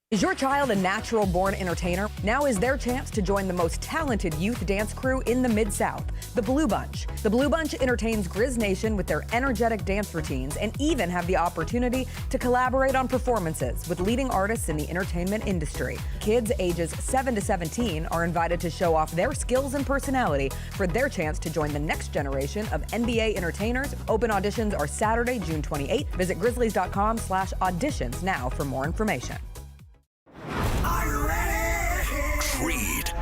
Is your child a natural-born entertainer? Now is their chance to join the most talented youth dance crew in the Mid-South, the Blue Bunch. The Blue Bunch entertains Grizz Nation with their energetic dance routines and even have the opportunity to collaborate on performances with leading artists in the entertainment industry. Kids ages 7 to 17 are invited to show off their skills and personality for their chance to join the next generation of NBA entertainers. Open auditions are Saturday, June 28th. Visit grizzlies.com/auditions now for more information. Creed.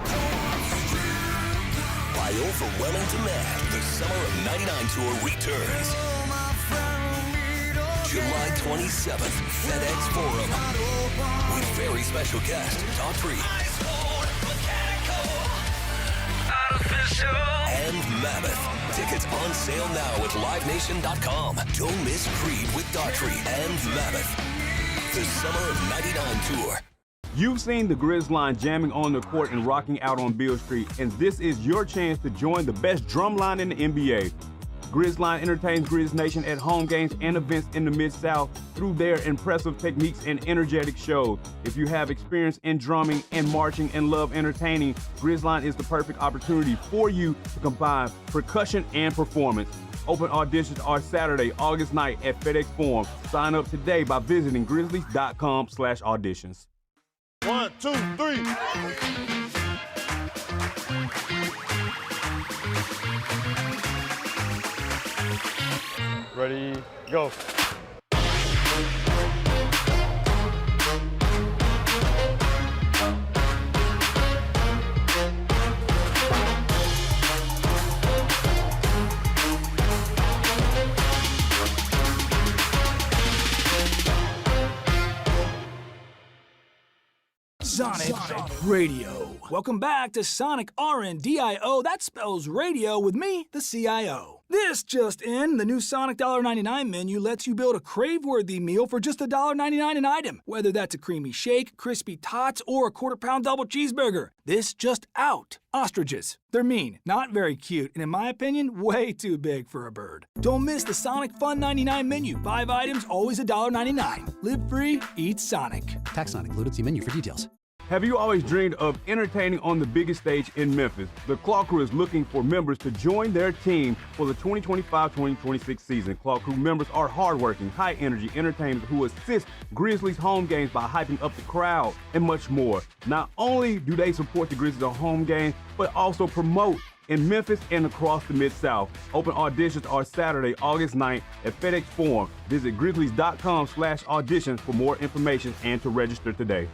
By overwhelming demand, the Summer of '99 tour returns. July 27th, FedEx Forum. With very special guest, Daughtry. And Mammoth. Tickets on sale now at livenation.com. Don't miss Creed with Daughtry and Mammoth. The Summer of '99 tour. You've seen the Grizz line jamming on the court and rocking out on Beale Street, and this is your chance to join the best drum line in the NBA. Grizz line entertains Grizz Nation at home games and events in the Mid-South through their impressive techniques and energetic shows. If you have experience in drumming and marching and love entertaining, Grizz line is the perfect opportunity for you to combine percussion and performance. Open auditions are Saturday, August 9th at FedEx Forum. Sign up today by visiting grizzlies.com/auditions. 1, 2, 3. Ready, go. Sonic Radio. Welcome back to Sonic RNDIO. That spells radio with me, the CIO. This just in, the new Sonic $1.99 menu lets you build a crave-worthy meal for just $1.99 an item, whether that's a creamy shake, crispy tots, or a quarter-pound double cheeseburger. This just out. Ostriches. They're mean, not very cute, and in my opinion, way too big for a bird. Don't miss the Sonic Fun 99 menu. 5 items, always $1.99. Live free, eat Sonic. Tax not included. See menu for details. Have you always dreamed of entertaining on the biggest stage in Memphis? The Claw Crew is looking for members to join their team for the 2025-2026 season. Claw Crew members are hardworking, high-energy entertainers who assist Grizzlies home games by hyping up the crowd and much more. Not only do they support the Grizzlies at home games, but also promote in Memphis and across the Mid-South. Open auditions are Saturday, August 9th at FedEx Forum. Visit grizzlies.com/auditions for more information and to register today.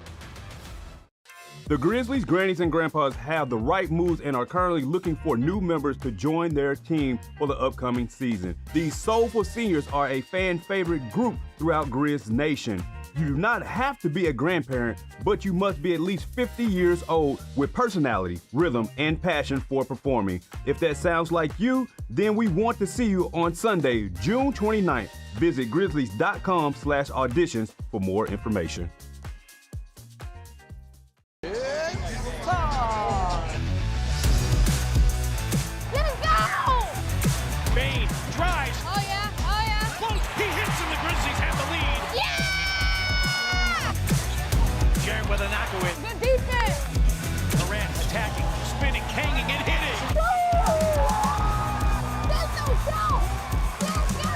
The Grizzlies, grannies, and grandpas have the right moves and are currently looking for new members to join their team for the upcoming season. These soulful seniors are a fan favorite group throughout Grizz Nation. You do not have to be a grandparent, but you must be at least 50 years old with personality, rhythm, and passion for performing. If that sounds like you, then we want to see you on Sunday, June 29th. Visit grizzlies.com/auditions for more information. With a knockaway. Good defense. Durant attacking, spinning, hanging, and hitting. Let's go! Let's go!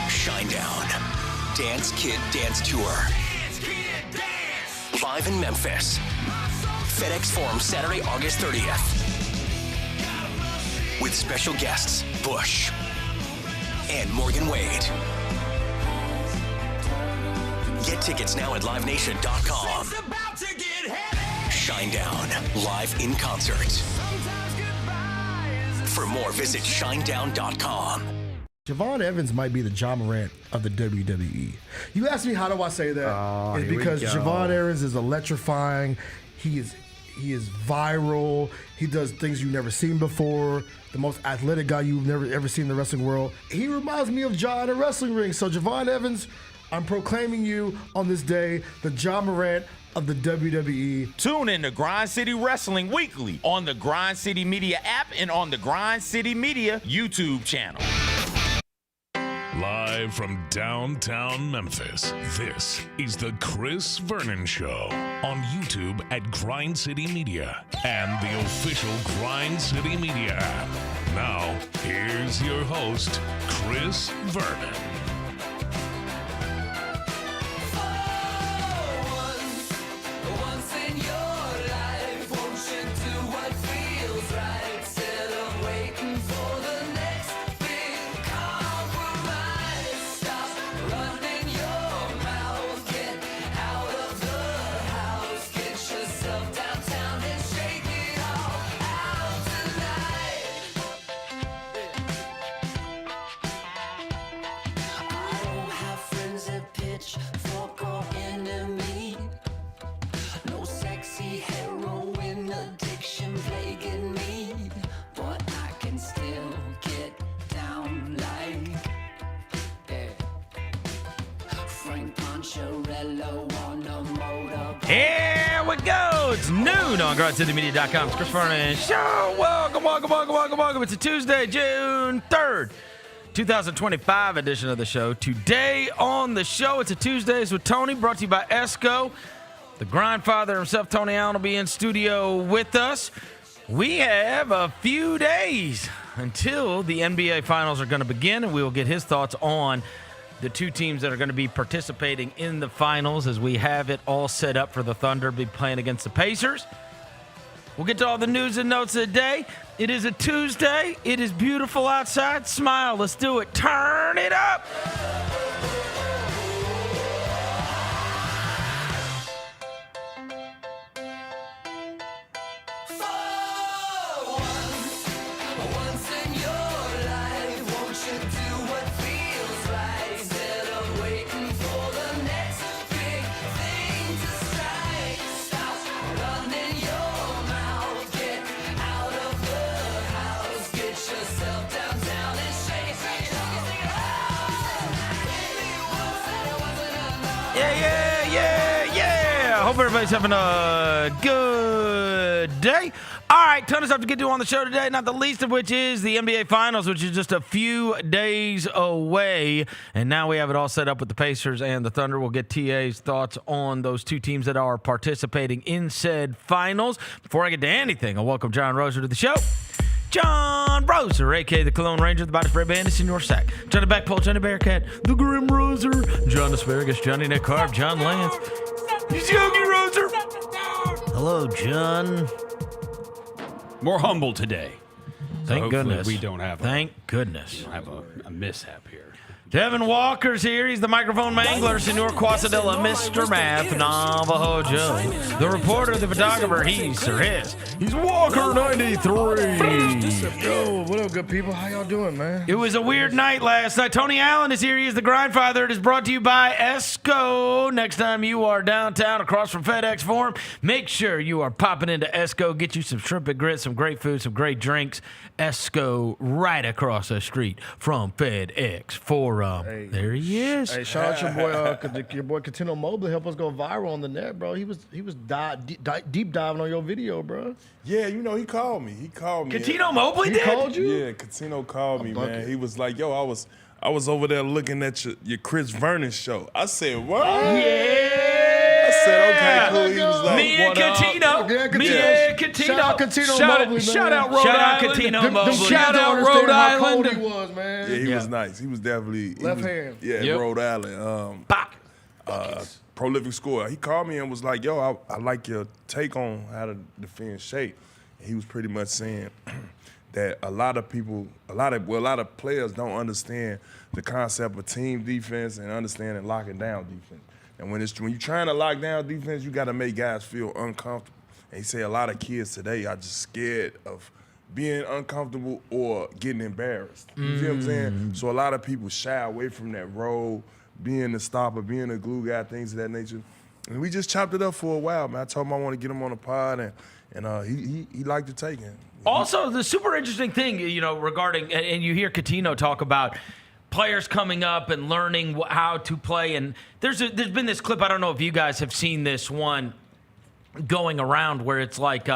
Shinedown. Dance Kid Dance Tour. Live in Memphis. FedEx Forum, Saturday, August 30th. With special guests, Bush and Morgan Wade. Get tickets now at livenation.com. Shinedown, live in concert. For more, visit shinedown.com. Javon Evans might be the John Morant of the WWE. You ask me how do I say that? It's because Javon Evans is electrifying. He is viral. He does things you've never seen before. The most athletic guy you've never ever seen in the wrestling world. He reminds me of John in a wrestling ring. So Javon Evans, I'm proclaiming you on this day the Ja Morant of the WWE. Tune in to Grind City Wrestling weekly on the Grind City Media app and on the Grind City Media YouTube channel. Live from downtown Memphis, this is the Chris Vernon Show on YouTube at Grind City Media and the official Grind City Media app. Now, here's your host, Chris Vernon. Here we go. It's noon on GrindCityMedia.com. It's Chris Vernon Show. Welcome. It's a Tuesday, June 3rd, 2025 edition of the show. Today on the show, it's a Tuesdays with Tony, brought to you by ESCO. The Grindfather himself, Tony Allen, will be in studio with us. We have a few days until the NBA Finals are going to begin, and we will get his thoughts on the two teams that are going to be participating in the finals as we have it all set up for the Thunder to be playing against the Pacers. We'll get to all the news and notes of the day. It is a Tuesday. It is beautiful outside. Smile. Let's do it. Turn it up. Hope everybody's having a good day. All right, ton of stuff to get to on the show today, not the least of which is the NBA Finals, which is just a few days away. And now we have it all set up with the Pacers and the Thunder. We'll get TA's thoughts on those two teams that are participating in said finals. Before I get to anything, I'll welcome John Roser to the show. John Roser, a.k.a. the Cologne Ranger, the Body Spray Bandit, Senor Sack, Johnny Backpole, Johnny Bearcat, the Grim Roser, John Asparagus, Johnny Nick Carp, John Lance, Yogi Roser. Hello, John. More humble today. Thank goodness. We don't have a mishap here. Devin Walker's here. He's the microphone mangler, Senor Quasadilla, Mr. Math, Navajo Joe. The reporter, the photographer, he's Walker 93. Yo, what up, good people? How y'all doing, man? It was a weird night last night. Tony Allen is here. He is the Grindfather. It is brought to you by ESCO. Next time you are downtown across from FedEx Forum, make sure you are popping into ESCO. Get you some shrimp and grits, some great food, some great drinks. ESCO right across the street from FedEx Forum. Hey. There he is. Hey, shout out your boy Catino Mobley. Help us go viral on the net, bro. He was deep diving on your video, bro. Yeah, you know, he called me. Catino Mobley did? He called you? Yeah, Catino called me, man. He was like, yo, I was over there looking at your Chris Vernon show. I said, what? Yeah. I said, okay, cool. He was like, me and Catino. Shout out Catino Mobley, man. Shout out Rhode Island. Catino Mobley. Shout out Rhode Island. How cold he was, man. Yeah, he was nice. He was definitely left hand. Yeah, Rhode Island. Prolific scorer. He called me and was like, yo, I like your take on how to defend Shea. And he was pretty much saying that a lot of players don't understand the concept of team defense and understanding locking down defense. And when you're trying to lock down defense, you got to make guys feel uncomfortable. And he said a lot of kids today are just scared of being uncomfortable or getting embarrassed. You feel what I'm saying? So a lot of people shy away from that role, being the stopper, being the glue guy, things of that nature. And we just chopped it up for a while, man. I told him I want to get him on the pod, and he liked to take it. Also, the super interesting thing, regarding, and you hear Catino talk about players coming up and learning how to play. And there's been this clip, I don't know if you guys have seen this one going around, where it's like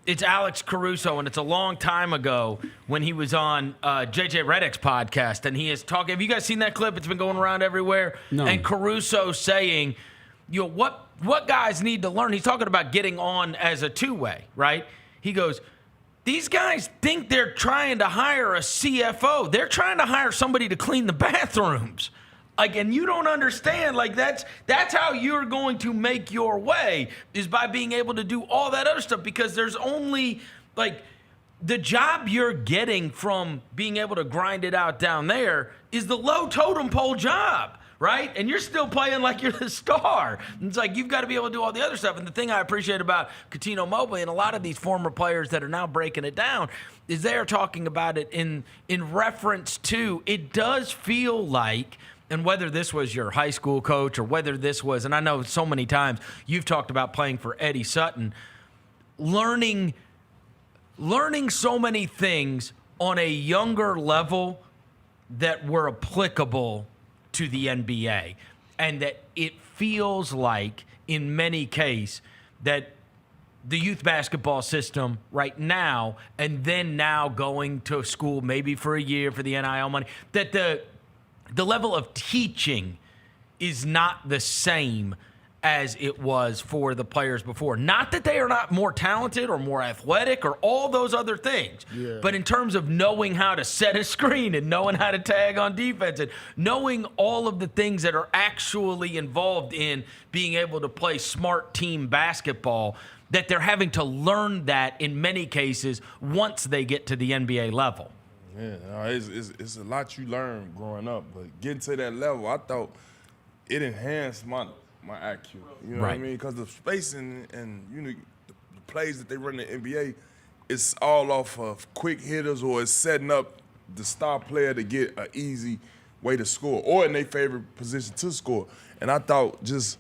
it's Alex Caruso, and it's a long time ago when he was on JJ Redick's podcast, and he is talking. Have you guys seen that clip? It's been going around everywhere. No. And Caruso saying, what guys need to learn. He's talking about getting on as a two-way, right? He goes, these guys think they're trying to hire a CFO. They're trying to hire somebody to clean the bathrooms. Like, and you don't understand, like, that's how you're going to make your way, is by being able to do all that other stuff, because there's only, like, the job you're getting from being able to grind it out down there is the low totem pole job, right? And you're still playing like you're the star. It's like you've got to be able to do all the other stuff. And the thing I appreciate about Coutinho Mobley and a lot of these former players that are now breaking it down is they are talking about it in reference to, it does feel like, and whether this was your high school coach or whether this was, and I know so many times you've talked about playing for Eddie Sutton, learning so many things on a younger level that were applicable to the NBA, and that it feels like in many cases that the youth basketball system right now, and then now going to school maybe for a year for the NIL money, that the level of teaching is not the same as it was for the players before. Not that they are not more talented or more athletic or all those other things, but in terms of knowing how to set a screen and knowing how to tag on defense and knowing all of the things that are actually involved in being able to play smart team basketball, that they're having to learn that in many cases once they get to the NBA level. Yeah, it's a lot you learn growing up, but getting to that level, I thought it enhanced my IQ. You know what I mean? Because the spacing and the plays that they run in the NBA, it's all off of quick hitters, or it's setting up the star player to get an easy way to score, or in their favorite position to score. And I thought just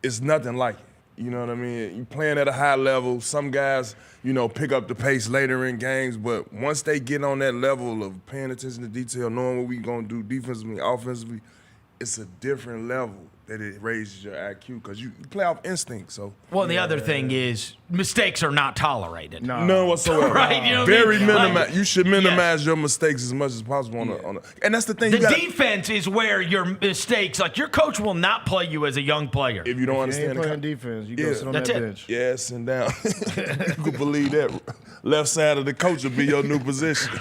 it's nothing like it. You know what I mean? You playing at a high level. Some guys, pick up the pace later in games, but once they get on that level of paying attention to detail, knowing what we gonna do defensively, offensively, it's a different level that it raises your IQ, because you play off instinct. So, well, the other thing is mistakes are not tolerated. None whatsoever. Right? You know Very minimized. Like, you should minimize your mistakes as much as possible on and that's the thing. The defense is where your mistakes, like your coach will not play you as a young player. If you don't understand ain't playing defense, you go sit on that bench. Yeah, sit down. You can believe that. Left side of the coach will be your new position.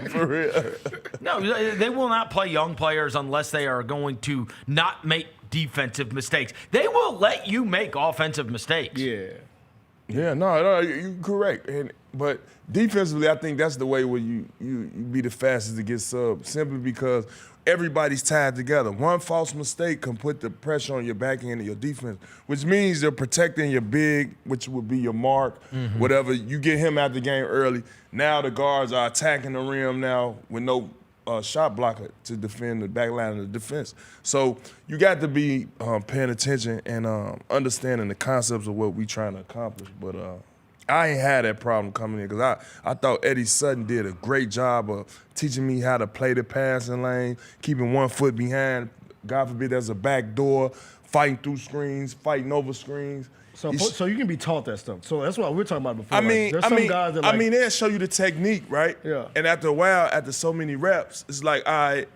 For real. No, they will not play young players unless they are going to not make defensive mistakes. They will let you make offensive mistakes. Yeah, no, you're correct. But defensively, I think that's the way where you be the fastest to get subbed, simply because everybody's tied together. One false mistake can put the pressure on your back end of your defense, which means you're protecting your big, which would be your mark, whatever. You get him out the game early. Now the guards are attacking the rim now with no shot blocker to defend the back line of the defense. So you got to be paying attention and understanding the concepts of what we trying to accomplish. But I ain't had that problem coming in, because I thought Eddie Sutton did a great job of teaching me how to play the passing lane, keeping 1 foot behind. God forbid there's a back door, fighting through screens, fighting over screens. So you can be taught that stuff. So that's what we were talking about before. I mean, there's some guys that they'll show you the technique, right? Yeah. And after a while, after so many reps, it's like, all right,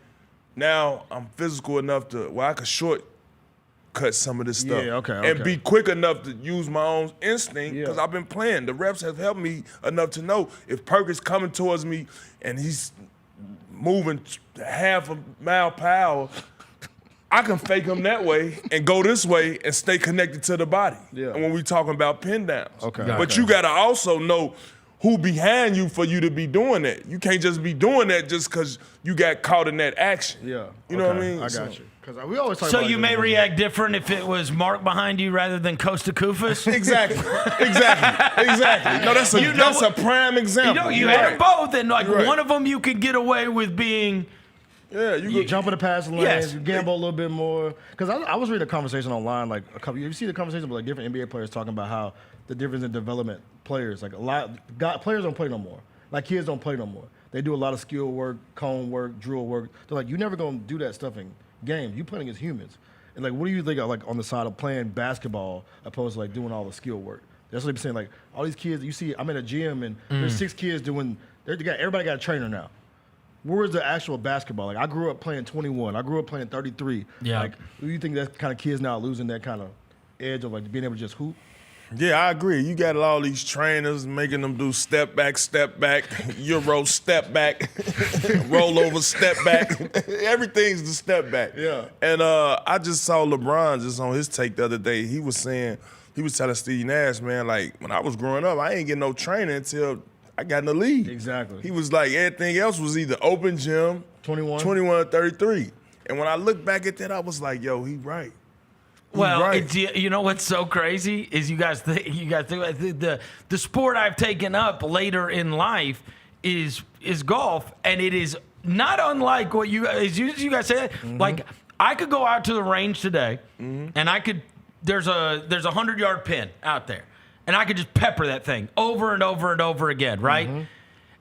now I'm physical enough to I could shortcut some of this stuff. Yeah, okay. And be quick enough to use my own instinct, because I've been playing. The reps have helped me enough to know if Perkins coming towards me and he's moving half a mile per hour, I can fake him that way and go this way and stay connected to the body. Yeah. And when we talking about pin downs. Okay. But you got to also know who behind you for you to be doing that. You can't just be doing that just because you got caught in that action. Yeah. You know what I mean? I got you. Because we always talk So about you may react different if it was Mark behind you rather than Costa Kufas? Exactly. No, that's a prime example. You had them both, and one of them you could get away with being... Yeah, you jump in the passing lanes, you gamble a little bit more. Because I was reading a conversation online, you see the conversation with different NBA players talking about how the difference in development players, players don't play no more. Like kids don't play no more. They do a lot of skill work, cone work, drill work. They're like, you're never going to do that stuff in games. You're playing against humans. And, like, what do you think of, like, on the side of playing basketball opposed to, like, doing all the skill work? That's what I'm saying. Like, all these kids, you see, I'm in a gym, and there's 6 kids doing – everybody got a trainer now. Where's the actual basketball? Like, I grew up playing 21. I grew up playing 33. Yeah. Like, do you think that kind of kids now losing that kind of edge of, like, being able to just hoop? Yeah, I agree. You got all these trainers making them do step back, Euro step back, roll over, step back. Everything's the step back. Yeah. And I just saw LeBron just on his take the other day. He was telling Steve Nash, man, like, when I was growing up, I ain't getting no training until I got in the league. Exactly. He was like, everything else was either open gym, 21 or 33. And when I look back at that, I was like, yo, he right. Well, you know what's so crazy is you guys think the sport I've taken up later in life is golf, and it is not unlike what you guys said. Mm-hmm. Like, I could go out to the range today, and there's a 100-yard pin out there, and I could just pepper that thing over and over and over again, right? Mm-hmm.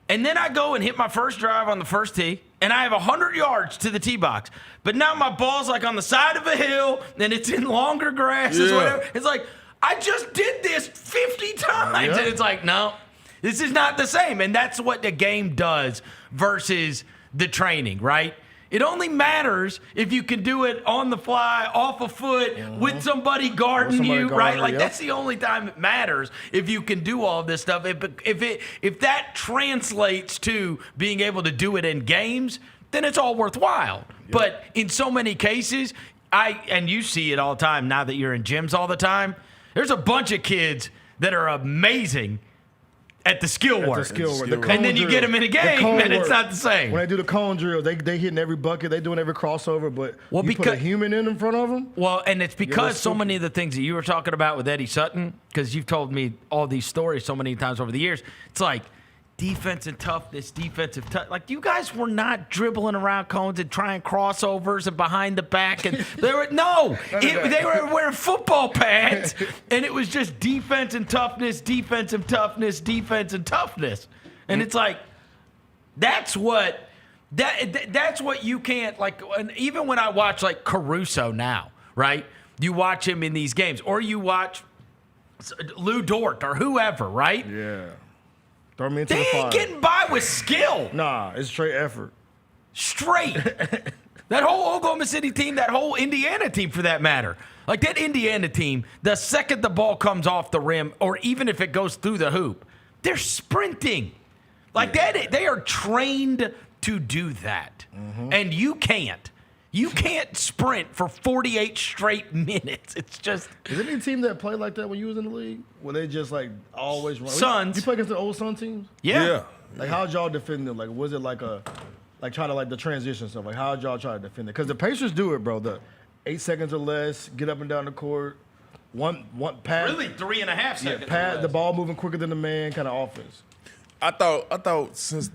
And then I go and hit my first drive on the first tee, and I have 100 yards to the tee box. But now my ball's like on the side of a hill, and it's in longer grasses, whatever. It's like, I just did this 50 times. Yeah. And it's like, no, this is not the same. And that's what the game does versus the training, right? It only matters if you can do it on the fly, off a foot, with somebody guarding you, right? Like, that's the only time it matters if you can do all this stuff. If that translates to being able to do it in games, then it's all worthwhile. Yep. But in so many cases, and you see it all the time now that you're in gyms all the time, there's a bunch of kids that are amazing at the skill work. And then you get them in a game, and it's not the same. When they do the cone drill, they hitting every bucket, they doing every crossover, but you put a human in front of them? Well, and it's because so many of the things that you were talking about with Eddie Sutton, because you've told me all these stories so many times over the years, it's like defense and toughness, like, you guys were not dribbling around cones and trying crossovers and behind the back, and they were wearing football pads, and it was just defense and toughness, and it's like, that's what you can't, like, and even when I watch, like, Caruso now, right? You watch him in these games, or you watch Lou Dort or whoever, right? Yeah. Throw me into they the fire. Ain't getting by with skill. Nah, it's straight effort. Straight. That whole Oklahoma City team, that whole Indiana team for that matter. Like, that Indiana team, the second the ball comes off the rim, or even if it goes through the hoop, they're sprinting. Like, they are trained to do that. Mm-hmm. And you can't. You can't sprint for 48 straight minutes. It's just... Is there any team that played like that when you was in the league? Where they just, like, always run? Suns. You play against the old Sun teams? Yeah. Like, how'd y'all defend them? Like, was it like try to, like, the transition stuff? Like, how'd y'all try to defend it? Because the Pacers do it, bro. The 8 seconds or less, get up and down the court, one pass. Really, 3.5 seconds. Yeah, pass, the ball moving quicker than the man kind of offense. I thought since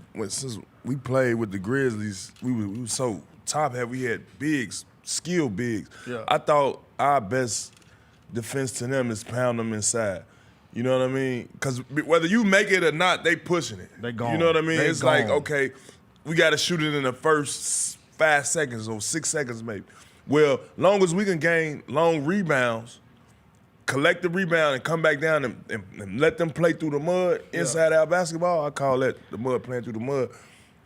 we played with the Grizzlies, we were so top heavy. We had bigs, skilled bigs. Yeah. I thought our best defense to them is pound them inside. You know what I mean? Because whether you make it or not, they pushing it. They gone. You know what I mean? It's gone. like, okay, we got to shoot it in the first 5 seconds or 6 seconds maybe. Well, long as we can gain long rebounds, collect the rebound and come back down and let them play through the mud inside our basketball, I call that the mud playing through the mud.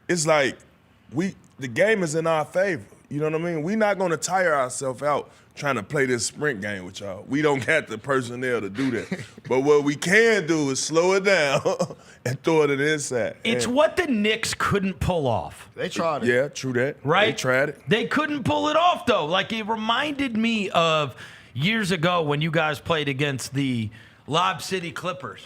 It's like the game is in our favor. You know what I mean? We're not going to tire ourselves out trying to play this sprint game with y'all. We don't got the personnel to do that. But what we can do is slow it down and throw it to the inside. It's what the Knicks couldn't pull off. They tried it. Yeah, true that. Right? They tried it. They couldn't pull it off, though. Like, it reminded me of years ago when you guys played against the Lob City Clippers.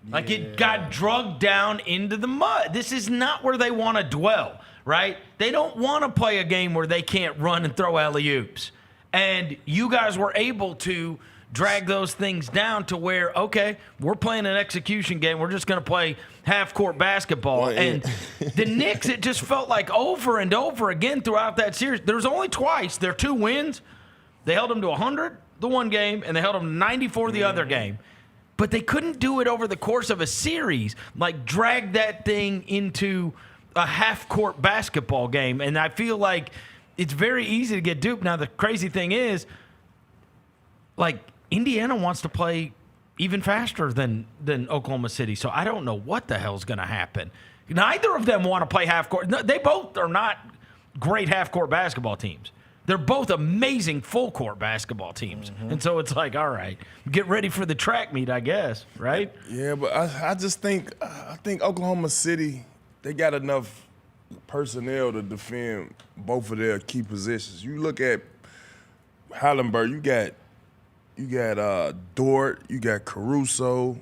Like, it got drugged down into the mud. This is not where they want to dwell, right? They don't want to play a game where they can't run and throw alley-oops. And you guys were able to drag those things down to where, okay, we're playing an execution game. We're just going to play half-court basketball. Well, and the Knicks, it just felt like over and over again throughout that series. There was only twice. Their 2 wins, they held them to 100 the one game, and they held them to 94 the other game. But they couldn't do it over the course of a series, like drag that thing into a half-court basketball game, and I feel like it's very easy to get duped. Now, the crazy thing is, like, Indiana wants to play even faster than Oklahoma City, so I don't know what the hell's going to happen. Neither of them want to play half-court. No, they both are not great half-court basketball teams. They're both amazing full-court basketball teams. Mm-hmm. And so it's like, all right, get ready for the track meet, I guess, right? Yeah, but I just think Oklahoma City, they got enough personnel to defend both of their key positions. You look at Haliburton, you got Dort, you got Caruso,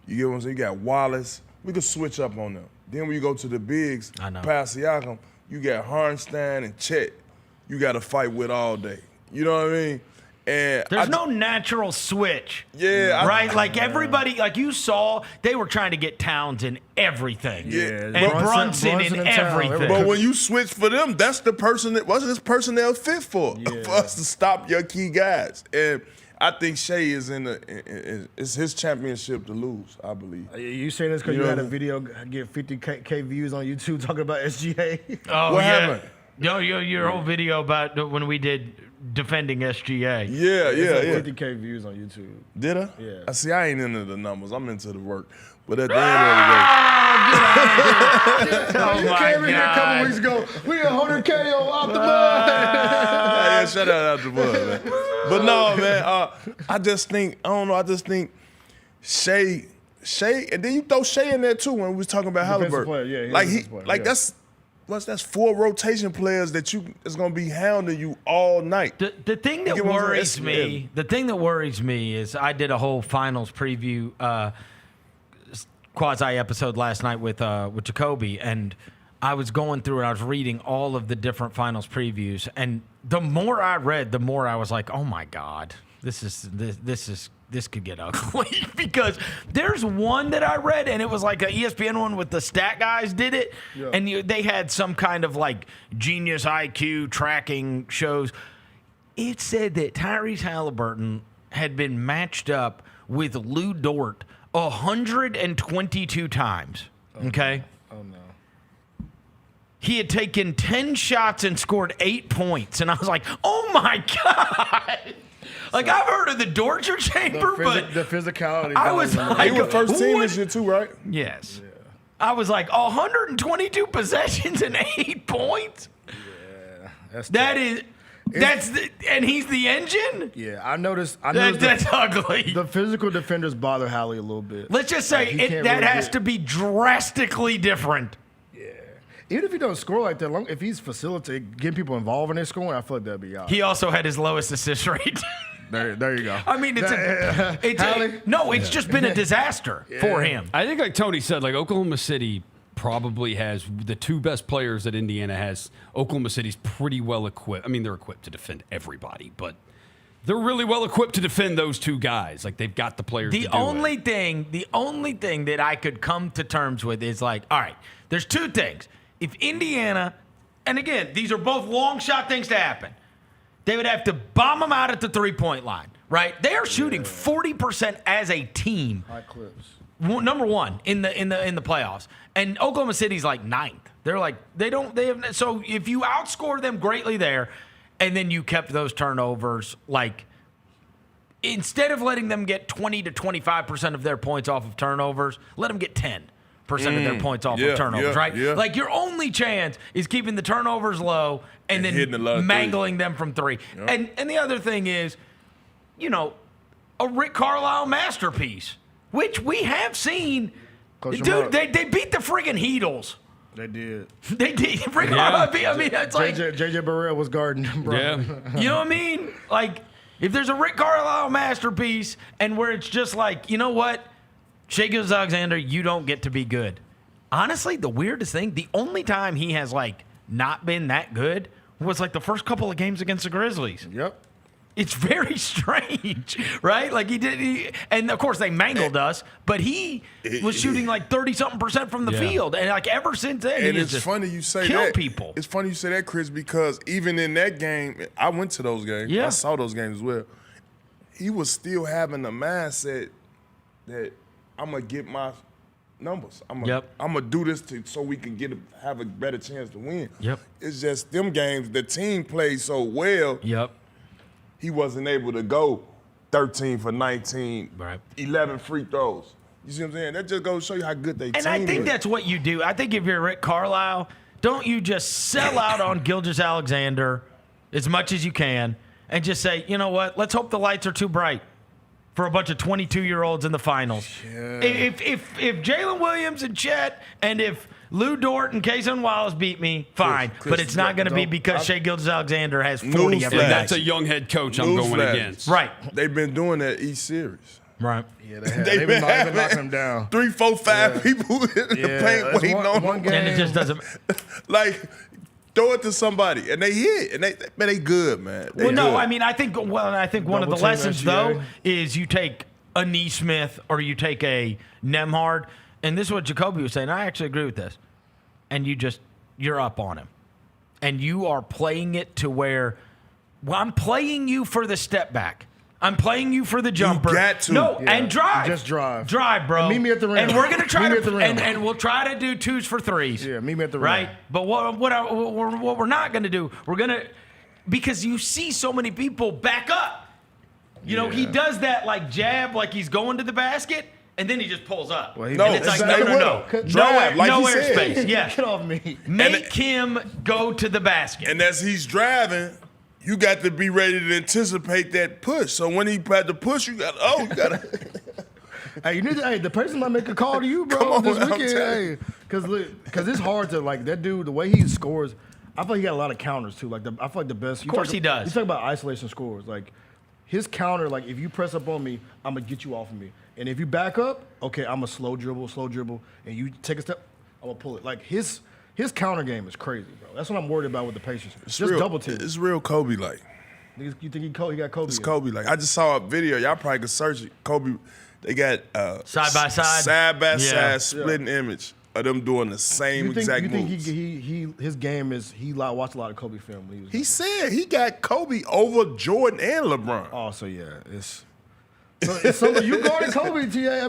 you get what I'm saying? You got Wallace. We could switch up on them. Then when you go to the bigs, past Siakam, you got Harnstein and Chet. You got to fight with all day. You know what I mean? And there's no natural switch. Yeah. Right? Like everybody, like you saw, they were trying to get Towns in everything. Yeah. And Brunson in everything. But when you switch for them, that's the person that wasn't this personnel fit for us to stop your key guys. And I think Shea is it's his championship to lose, I believe. You say this because you had a video get 50K views on YouTube talking about SGA? Oh, what happened? No, your whole video about when we did defending SGA. Yeah. 50K views on YouTube. Did I? Yeah. I see. I ain't into the numbers. I'm into the work. But at the end of the day, you came in here a couple weeks ago. We 100K on out the mud. Yeah, shout out the mud, man. But no, man. I just think Shea, and then you throw Shea in there too when we was talking about Haliburton. That's 4 rotation players that is gonna be hounding you all night. The thing that worries me is I did a whole finals preview quasi episode last night with Jacoby, and I was going through and I was reading all of the different finals previews, and the more I read, the more I was like, oh my God, this could get ugly. Because there's one that I read, and it was like an ESPN one with the stat guys did it, and they had some kind of like genius IQ tracking shows. It said that Tyrese Haliburton had been matched up with Lou Dort 122 times. Okay? Oh, no. He had taken 10 shots and scored 8 points. And I was like, oh, my God. Like, I've heard of the Dorcher Chamber, but the physicality. I was like, you were first team this year too, right? Yes. Yeah. I was like, 122 possessions and 8 points? Yeah. And he's the engine? Yeah, I noticed that's ugly. The physical defenders bother Hallie a little bit. Let's just say that has to be drastically different. Yeah. Even if he doesn't score like that, if he's facilitating, getting people involved in their scoring, I feel like that'd be all right. He also had his lowest assist rate. There you go. I mean, it's just been a disaster for him. I think, like Tony said, like Oklahoma City probably has the 2 best players that Indiana has. Oklahoma City's pretty well equipped. I mean, they're equipped to defend everybody, but they're really well equipped to defend those 2 guys. Like, they've got the players The only thing that I could come to terms with is like, all right, there's 2 things. If Indiana, and again, these are both long shot things to happen, they would have to bomb them out at the 3-point line, right? They are shooting 40% as a team. High clips. Number 1 in the playoffs, and Oklahoma City's like 9th. They're like so if you outscore them greatly there, and then you kept those turnovers, like instead of letting them get 20 to 25% of their points off of turnovers, let them get 10% of their points off of turnovers, right? Yeah. Like your only chance is keeping the turnovers low and then mangling them from 3. Yep. And the other thing is, a Rick Carlisle masterpiece, which we have seen. Dude, they beat the friggin' Heatles. They did. They did. Rick Carlisle, I mean, it's like JJ Burrell was guarding him, bro. Yeah. You know what I mean? Like, if there's a Rick Carlisle masterpiece and where it's just like, you know what? Shai Gilgeous-Alexander, you don't get to be good. Honestly, the weirdest thing, the only time he has, like, not been that good was, like, the first couple of games against the Grizzlies. Yep. It's very strange, right? Like, and, of course, they mangled us, but he was shooting, like, 30-something% from the field. And, like, ever since then, and it's funny you say that. People. It's funny you say that, Chris, because even in that game, I went to those games. Yeah. I saw those games as well. He was still having the mindset that I'm going to get my numbers. I'm Yep. gonna do this so we can have a better chance to win. Yep. It's just them games. The team played so well. Yep. He wasn't able to go 13 for 19, right. 11 free throws. You see what I'm saying? That just goes to show you how good they team is. And I think that's what you do. I think if you're Rick Carlisle, don't you just sell out on Gilgeous-Alexander as much as you can and just say, you know what, let's hope the lights are too bright for a bunch of 22-year-olds in the finals. Yeah. If Jalen Williams and Chet and if Lou Dort and Kayson Wallace beat me, fine. But it's not going to be because Shai Gilgeous-Alexander has 40 every night. That's a young head coach I'm going against. Right. They've been doing that each series. Right. Yeah, they've been knocking them down. 3, 4, 5 people in the paint waiting on one them. game. And it just doesn't. Like, throw it to somebody, and they hit, and they good, man. They Well, no, good. I mean, I think one of the lessons, SGA. though, is you take a Neesmith or you take a Nemhard, and this is what Jacoby was saying. I actually agree with this. And you're up on him. And you are playing it to where, well, I'm playing you for the step back. I'm playing you for the jumper. You got to. No, Yeah. and drive. Just drive. Drive, bro. And meet me at the rim. And we're going to try Meet me to, at the rim. and we'll try to do 2s for 3s. Yeah, meet me at the rim. Right? But what we're not going to do, we're going to, because you see so many people back up. You know, he does that like jab, like he's going to the basket, and then he just pulls up. Well, and it's like, no. Drive, like no he said. airspace. Yeah. Get off me. Make him go to the basket. And as he's driving, you got to be ready to anticipate that push. So when he had to push, you got to. Hey, you need to. Hey, the person might make a call to you, bro, Come on, this I'm weekend. telling Hey, because it's hard to like that dude. The way he scores, I feel like he got a lot of counters too. Like I feel like the best. Of course he does. You talk about isolation scores, like his counter. Like if you press up on me, I'm gonna get you off of me. And if you back up, okay, I'm a slow dribble, and you take a step, I'm gonna pull it. Like his counter game is crazy, bro. That's what I'm worried about with the Pacers. It's Just real, double team. It's real Kobe like. You think he got Kobe? It's Kobe like. I just saw a video. Y'all probably could search it. Kobe, they got side by side splitting image of them doing the same exact moves. His game is he watched a lot of Kobe film when he was. He said he got Kobe over Jordan and LeBron. Oh, so yeah, it's something you guarded Kobe, T.A.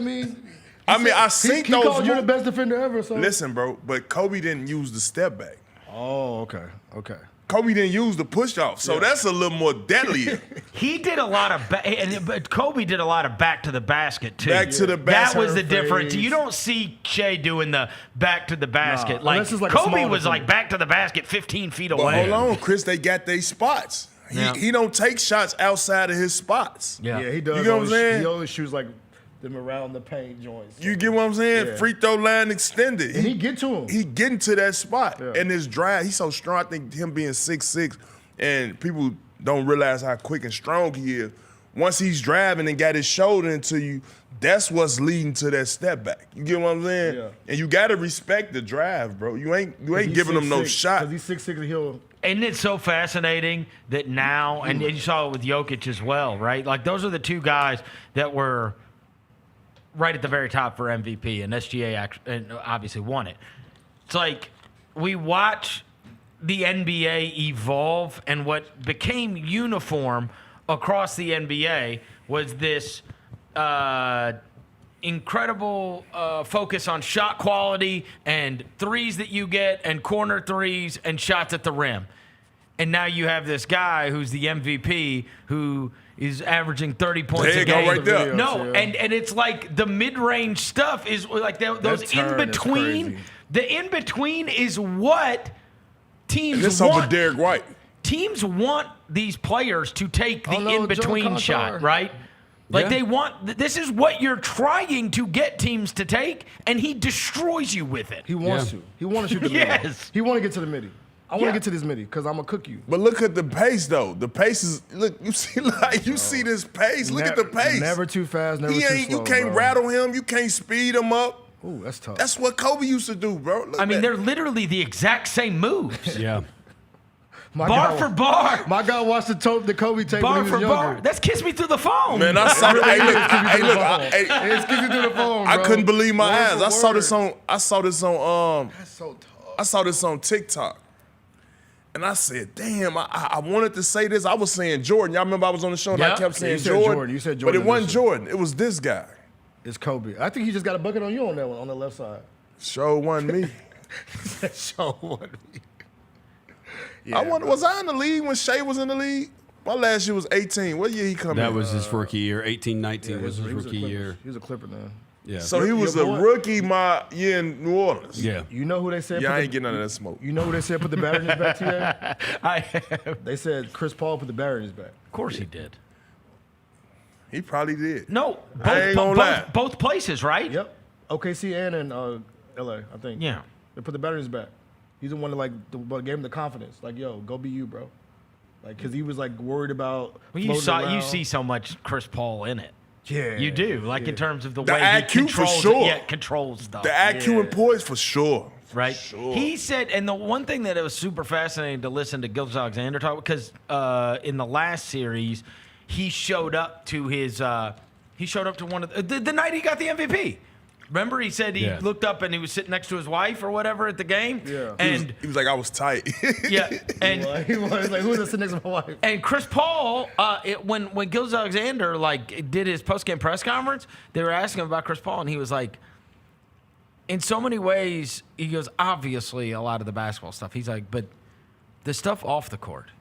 I think he those. called you the best defender ever. So listen, bro, but Kobe didn't use the step back. Oh, okay. Kobe didn't use the push off, so that's a little more deadly. He did a lot of, but Kobe did a lot of back to the basket too. Back to the basket. That was the difference. You don't see Shai doing the back to the basket. Nah, like Kobe was like back to the basket 15 feet away. But hold on, Chris, they got their spots. He don't take shots outside of his spots. Yeah, he does. You get what I'm saying? He always shoots like them around the paint joints. You get what I'm saying? Yeah. Free throw line extended. And he get to him. He getting to that spot. Yeah. And his drive, he's so strong. I think him being 6'6", and people don't realize how quick and strong he is. Once he's driving and got his shoulder into you, that's what's leading to that step back. You get what I'm saying? Yeah. And you got to respect the drive, bro. You ain't giving him no shot. Because he's 6'6", he'll. Isn't it so fascinating that now, and you saw it with Jokic as well, right? Like those are the two guys that were right at the very top for MVP, and SGA obviously won it. It's like we watch the NBA evolve, and what became uniform across the NBA was this incredible focus on shot quality and threes that you get and corner threes and shots at the rim. And now you have this guy who's the MVP who is averaging 30 points a game. Right there. No, and it's like the mid-range stuff is like those in-between. The in-between is what teams want. Over Derek White. Teams want these players to take the in-between shot, right? Like they want, this is what you're trying to get teams to take, and he destroys you with it. He wants to. He wants to shoot the midi. Yes. He want to get to the midi. I want to get to this midi because I'm going to cook you. But look at the pace, though. The pace is, look, you see this pace. Look at the pace. Never too fast, never too slow, you can't rattle him. You can't speed him up. Ooh, that's tough. That's what Kobe used to do, bro. I mean, they're literally the exact same moves. Yeah. Bar for bar. My guy watched the Kobe tape bar when he was for younger. bar. That's Kiss Me Through the Phone. Man, I saw it. It's Kiss Me Through the Phone, I bro. couldn't believe my eyes. Word I for saw word. this on That's so tough. I saw this on TikTok. And I said, damn, I wanted to say this. I was saying Jordan. Y'all remember I was on the show and I kept saying you said Jordan? You said But Jordan. it wasn't Jordan. It was this guy. It's Kobe. I think he just got a bucket on you on that one, on the left side. Show won me. Show won me. Yeah, I wonder, was I in the league when Shea was in the league? My last year was 18. What year he come in? That was his rookie year. 18-19 was his rookie year. He was a Clipper then. Yeah. So he was a rookie my year in New Orleans. Yeah. You know who they said? Yeah, I ain't getting none of that smoke. You know who they said put the battery in his back today? They said Chris Paul put the battery in his back. Of course he did. He probably did. No, I ain't gonna lie. both places, right? Yep. OKC and in LA, I think. Yeah. They put the battery in his back. He's the one that gave him the confidence. Like, yo, go be you, bro. Like, because he was like worried about. Well, you see so much Chris Paul in it. Yeah, you do. Like in terms of the The way IQ he controls for sure. controls stuff. The IQ and poise for sure. Right. Sure. He said, and the one thing that it was super fascinating to listen to Gilgeous-Alexander talk, because in the last series, he showed up to one of the night he got the MVP. Remember, he said he looked up and he was sitting next to his wife or whatever at the game. Yeah. And he was like, I was tight. yeah. And he was like, who's sitting next to my wife? And Chris Paul, when Gilgeous-Alexander did his post-game press conference, they were asking him about Chris Paul, and he was like, in so many ways, he goes, obviously a lot of the basketball stuff. He's like, but the stuff off the court,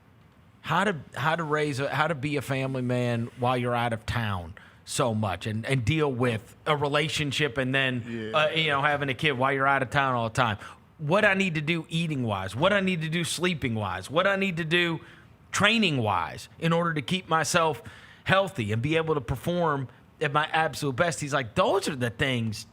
how to be a family man while you're out of town so much and deal with a relationship and then having a kid while you're out of town all the time. What I need to do eating wise, what I need to do sleeping wise, what I need to do training wise in order to keep myself healthy and be able to perform at my absolute best. He's like, those are the things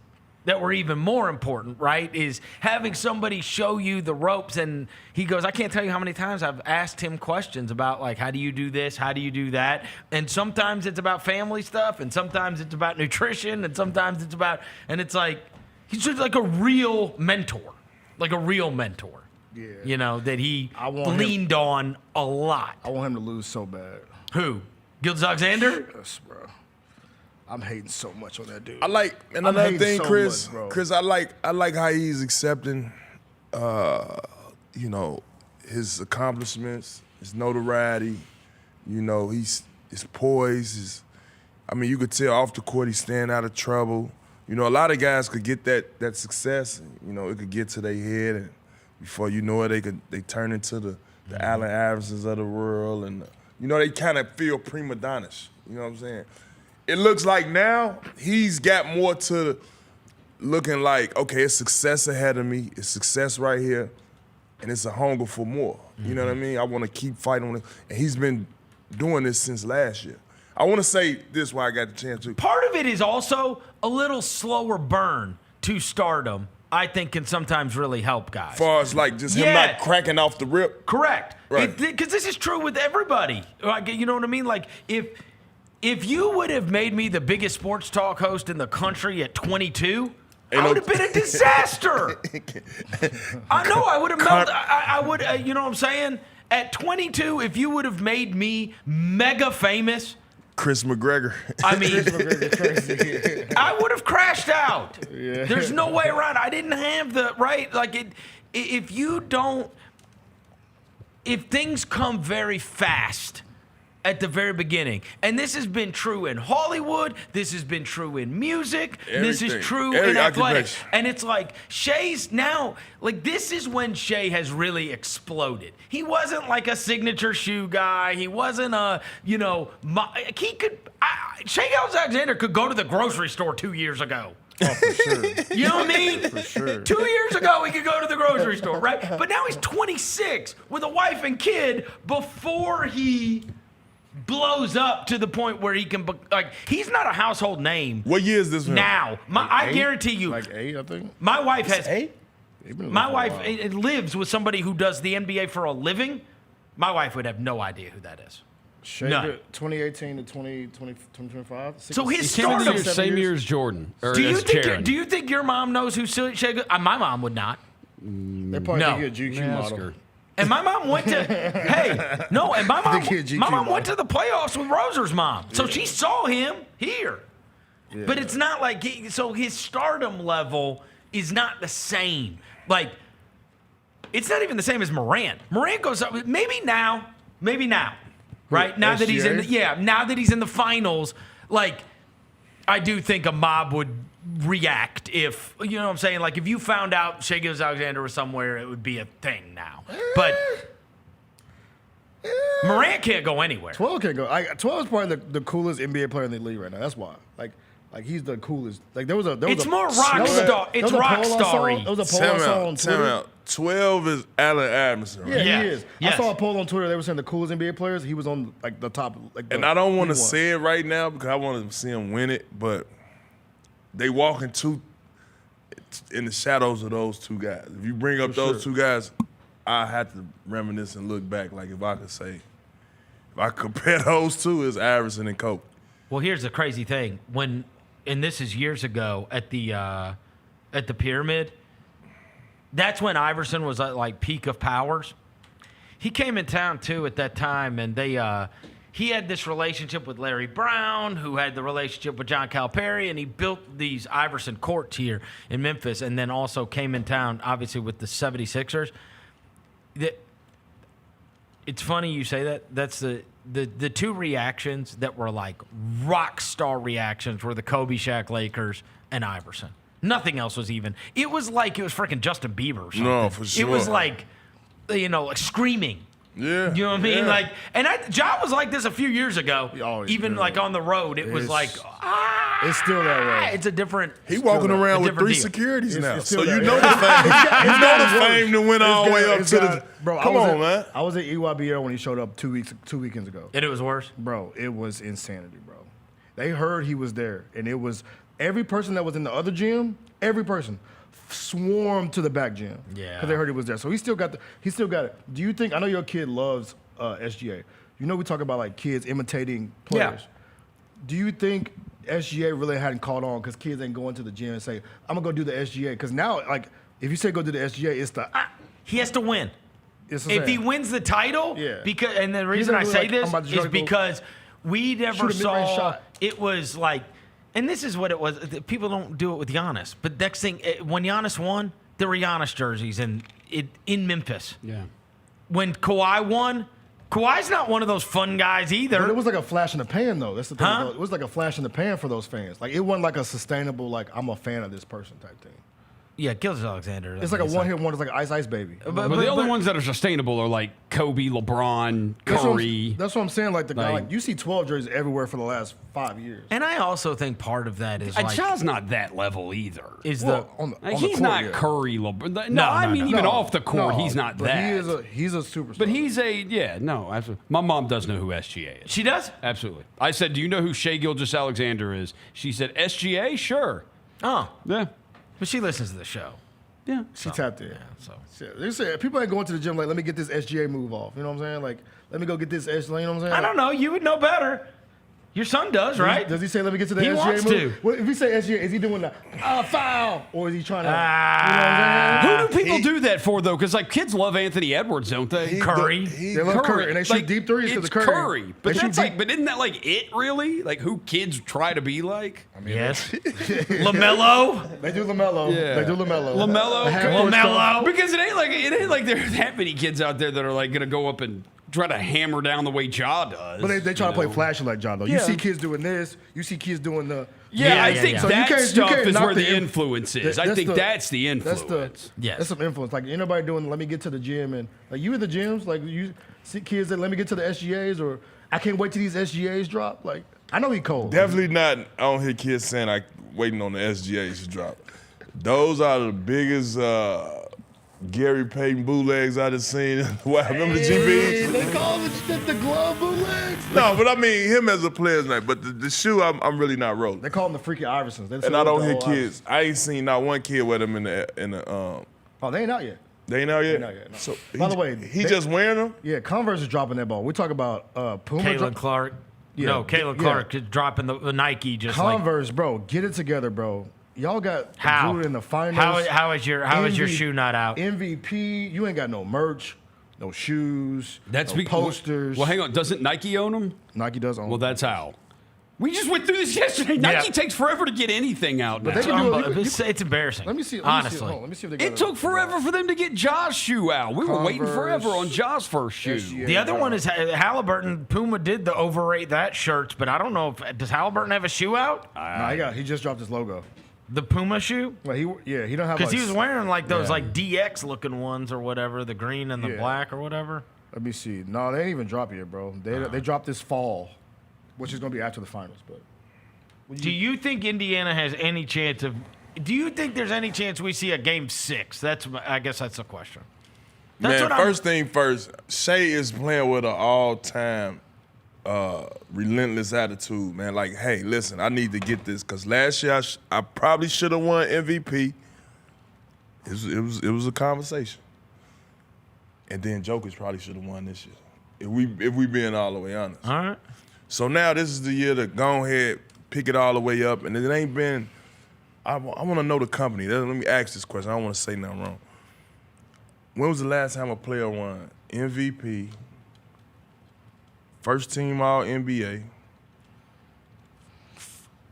that were even more important, right? Is having somebody show you the ropes. And he goes, I can't tell you how many times I've asked him questions about, like, how do you do this? How do you do that? And sometimes it's about family stuff, and sometimes it's about nutrition, and sometimes it's about, and it's like, he's just like a real mentor. Like a real mentor. Yeah. You know, that he leaned on a lot. I want him to lose so bad. Who? Gilgeous-Alexander? Yes, bro. I'm hating so much on that dude. I like, and another thing, Chris, I like how he's accepting, his accomplishments, his notoriety. You know, his poise. You could tell off the court he's staying out of trouble. You know, a lot of guys could get that success. You know, it could get to their head, and before you know it, they turn into the Allen Iversons of the world, and they kind of feel prima donnas. You know what I'm saying? It looks like now he's got more to looking like, okay, it's success ahead of me. It's success right here, and it's a hunger for more. You know what I mean? I want to keep fighting on it. And he's been doing this since last year. I want to say this while I got the chance to. Part of it is also a little slower burn to stardom, I think, can sometimes really help guys. As far as like just him not cracking off the rip? Correct. Right. Because this is true with everybody. Like, you know what I mean? Like, if you would have made me the biggest sports talk host in the country at 22, I would have been a disaster. I know I would have melted. I would, you know what I'm saying? At 22, if you would have made me mega famous, Chris McGregor. I mean, I would have crashed out. Yeah. There's no way around it. I didn't have the right. Like, if things come very fast at the very beginning, and this has been true in Hollywood, this has been true in music, this is true in athletics, and it's like Shea's now, like, this is when Shea has really exploded. He wasn't like a signature shoe guy. He wasn't a, Shea Gilgeous-Alexander could go to the grocery store 2 years ago. Oh, for sure. You know what I mean? For sure. 2 years ago, he could go to the grocery store, right? But now he's 26 with a wife and kid before he blows up to the point where he can, he's not a household name. What year is this now? I guarantee you. Like 8, I think. My wife has 8. My wife lives with somebody who does the NBA for a living. My wife would have no idea who that is. None. 2018 to 2025. So his stardom, same year as Jordan. Do you think your mom knows who Shea? My mom would not. They probably think you're a GQ model. And my mom went to my mom went to the playoffs with Roser's mom. So she saw him here. Yeah. But it's not like so his stardom level is not the same. Like, it's not even the same as Morant. Morant goes up maybe now. Right? Now that he's in now that he's in the finals, like, I do think a mob would react if, you know what I'm saying? Like, if you found out Shai Gilgeous-Alexander was somewhere, it would be a thing now. But Morant can't go anywhere. 12 can't go. 12 is probably the coolest NBA player in the league right now. That's why. Like he's the coolest. Like there was a. It's more rock star. It's rock starry. There was a poll I saw on Twitter. 12 is Allen Iverson. Right? Yeah, he is. Yes. I saw a poll on Twitter. They were saying the coolest NBA players. He was on like the top. And I don't want to say it right now because I want to see him win it. But they walk in the shadows of those two guys. If you bring up those two guys, I have to reminisce and look back. Like if I could say, if I compare those two, it's Iverson and Kobe. Well, here's the crazy thing. And this is years ago at the Pyramid. That's when Iverson was at like peak of powers. He came in town too at that time, and he had this relationship with Larry Brown, who had the relationship with John Calipari, and he built these Iverson courts here in Memphis, and then also came in town, obviously, with the 76ers. It's funny you say that. That's the two reactions that were like rock star reactions were the Kobe, Shaq, Lakers, and Iverson. Nothing else was even. It was like it was freaking Justin Bieber or something. No, for sure. It was like, like screaming. Yeah. You know what I mean? Yeah. Like, and Ja was like this a few years ago. Even like on the road, it was like, it's still that way. It's a different. He walking around with 3 deal. securities now. It's So still you that know way. the fame. You know the fame that went all the way up to the. Bro, Come on, man. I was at EYBL when he showed up 2 weekends ago. And it was worse? Bro, it was insanity, bro. They heard he was there, and it was every person that was in the other gym, every person swarmed to the back gym. Yeah. Because they heard he was there. So he still got it. Do you think, I know your kid loves SGA. You know we talk about like kids imitating players. Yeah. Do you think SGA really hadn't caught on because kids ain't going to the gym and say, I'm going to go do the SGA? Because now, like, if you say go do the SGA, it's the... He has to win. If he wins the title, Yeah. because, and the reason I say this is because we never shoot a mid-range saw, shot. it was like, and this is what it was, people don't do it with Giannis, but next thing, when Giannis won, there were Giannis jerseys in Memphis. Yeah. When Kawhi won, Kawhi's not one of those fun guys either. But it was like a flash in the pan, though. That's the thing. Huh? It was like a flash in the pan for those fans. Like, it wasn't like a sustainable, like, I'm a fan of this person type thing. Yeah, Gilgeous-Alexander. It's like a one-hit wonder. It's like Ice Ice Baby. But the only ones that are sustainable are like Kobe, LeBron, Curry. That's what I'm saying. Like, the guy, like, you see 12 jerseys everywhere for the last 5 years. And I also think part of that is like... Ja's not that level either. Is on the he's court, not yeah. Curry, LeBron. No, I mean, even off the court, he's not but that. He's a superstar. But he's absolutely. My mom does know who SGA is. She does? Absolutely. I said, do you know who Shai Gilgeous-Alexander is? She said, SGA? Sure. Oh. Yeah. But she listens to the show. Yeah. She tapped in. Yeah, so. They say people ain't going to the gym like, let me get this SGA move off. You know what I'm saying? Like, let me go get this SGA. You know what I'm saying? I don't know. You would know better. Your son does, right? Does he say, let me get to the SGA wants move? to. Well, if he say SGA, is he doing the foul? Or is he trying to, you know what I'm saying? Who do people do that for, though? Because, like, kids love Anthony Edwards, don't they? Curry. They love Curry. And they shoot deep threes because It's of Curry. But They that's shoot like, but isn't that like it, really? Like, who kids try to be like? I mean, yes. LaMelo. They do LaMelo. Yeah. They do LaMelo. LaMelo. Because it ain't like there's that many kids out there that are like gonna go up and try to hammer down the way Ja does. But they try to play flashy like John, though. You Yeah. see kids doing this. You see kids doing the... I think So you that can't- you stuff can't is knock where the influence is. I think that's the influence. That's some influence. Like, anybody doing, let me get to the gym. And like, you in the gyms, like, you see kids that let me get to the SGAs, or I can't wait till these SGAs drop. Like, I know he cold. Definitely not. I don't hear kids saying like waiting on the SGAs to drop. Those are the biggest Gary Payton bootlegs I just seen. Remember the GBs? They call it the glove bootlegs. No, but I mean him as a player's name. But the shoe, I'm really not rolling. They call them the freaky Iversons. And I don't hear kids. I ain't seen not one kid with them in the. Oh, they ain't out yet. They ain't out yet. No. So By the way, he just wearing them. Yeah, Converse is dropping that ball. We talk about Puma. Caitlin Clark. Yeah. No, Caitlin Clark is dropping the Nike just Converse, bro. Get it together, bro. Y'all got How? included in the finals. How is your shoe not out? MVP. You ain't got no merch, no shoes, That's no posters. Well, hang on. Doesn't Nike own them? Nike does own. Well, that's how. We just went through this yesterday. Nike takes forever to get anything out now. But they can do It's embarrassing. Let me see. Honestly. Let me see if they got It took forever for them to get Ja's shoe out. We were waiting forever on Ja's first shoe. SGA. The other one is Haliburton. Puma did the overrate that shirts, but I don't know if does Haliburton have a shoe out? No, he just dropped his logo. The Puma shoe? Well, he don't have because he was wearing like those like DX looking ones or whatever, the green and the black or whatever. Let me see. No, they ain't even dropped yet, bro. They dropped this fall, which is gonna be after the finals. But do you think Indiana has any chance of? Do you think there's any chance we see a game 6? I guess that's the question. First thing first, Shea is playing with an all-time relentless attitude, man. Like, hey, listen, I need to get this because last year I probably should have won MVP. It was a conversation, and then Jokic probably should have won this year. If we being all the way honest. All right. So now this is the year to go ahead, pick it all the way up, and it ain't been. I want to know the company. Let me ask this question. I don't want to say nothing wrong. When was the last time a player won MVP, first team All NBA,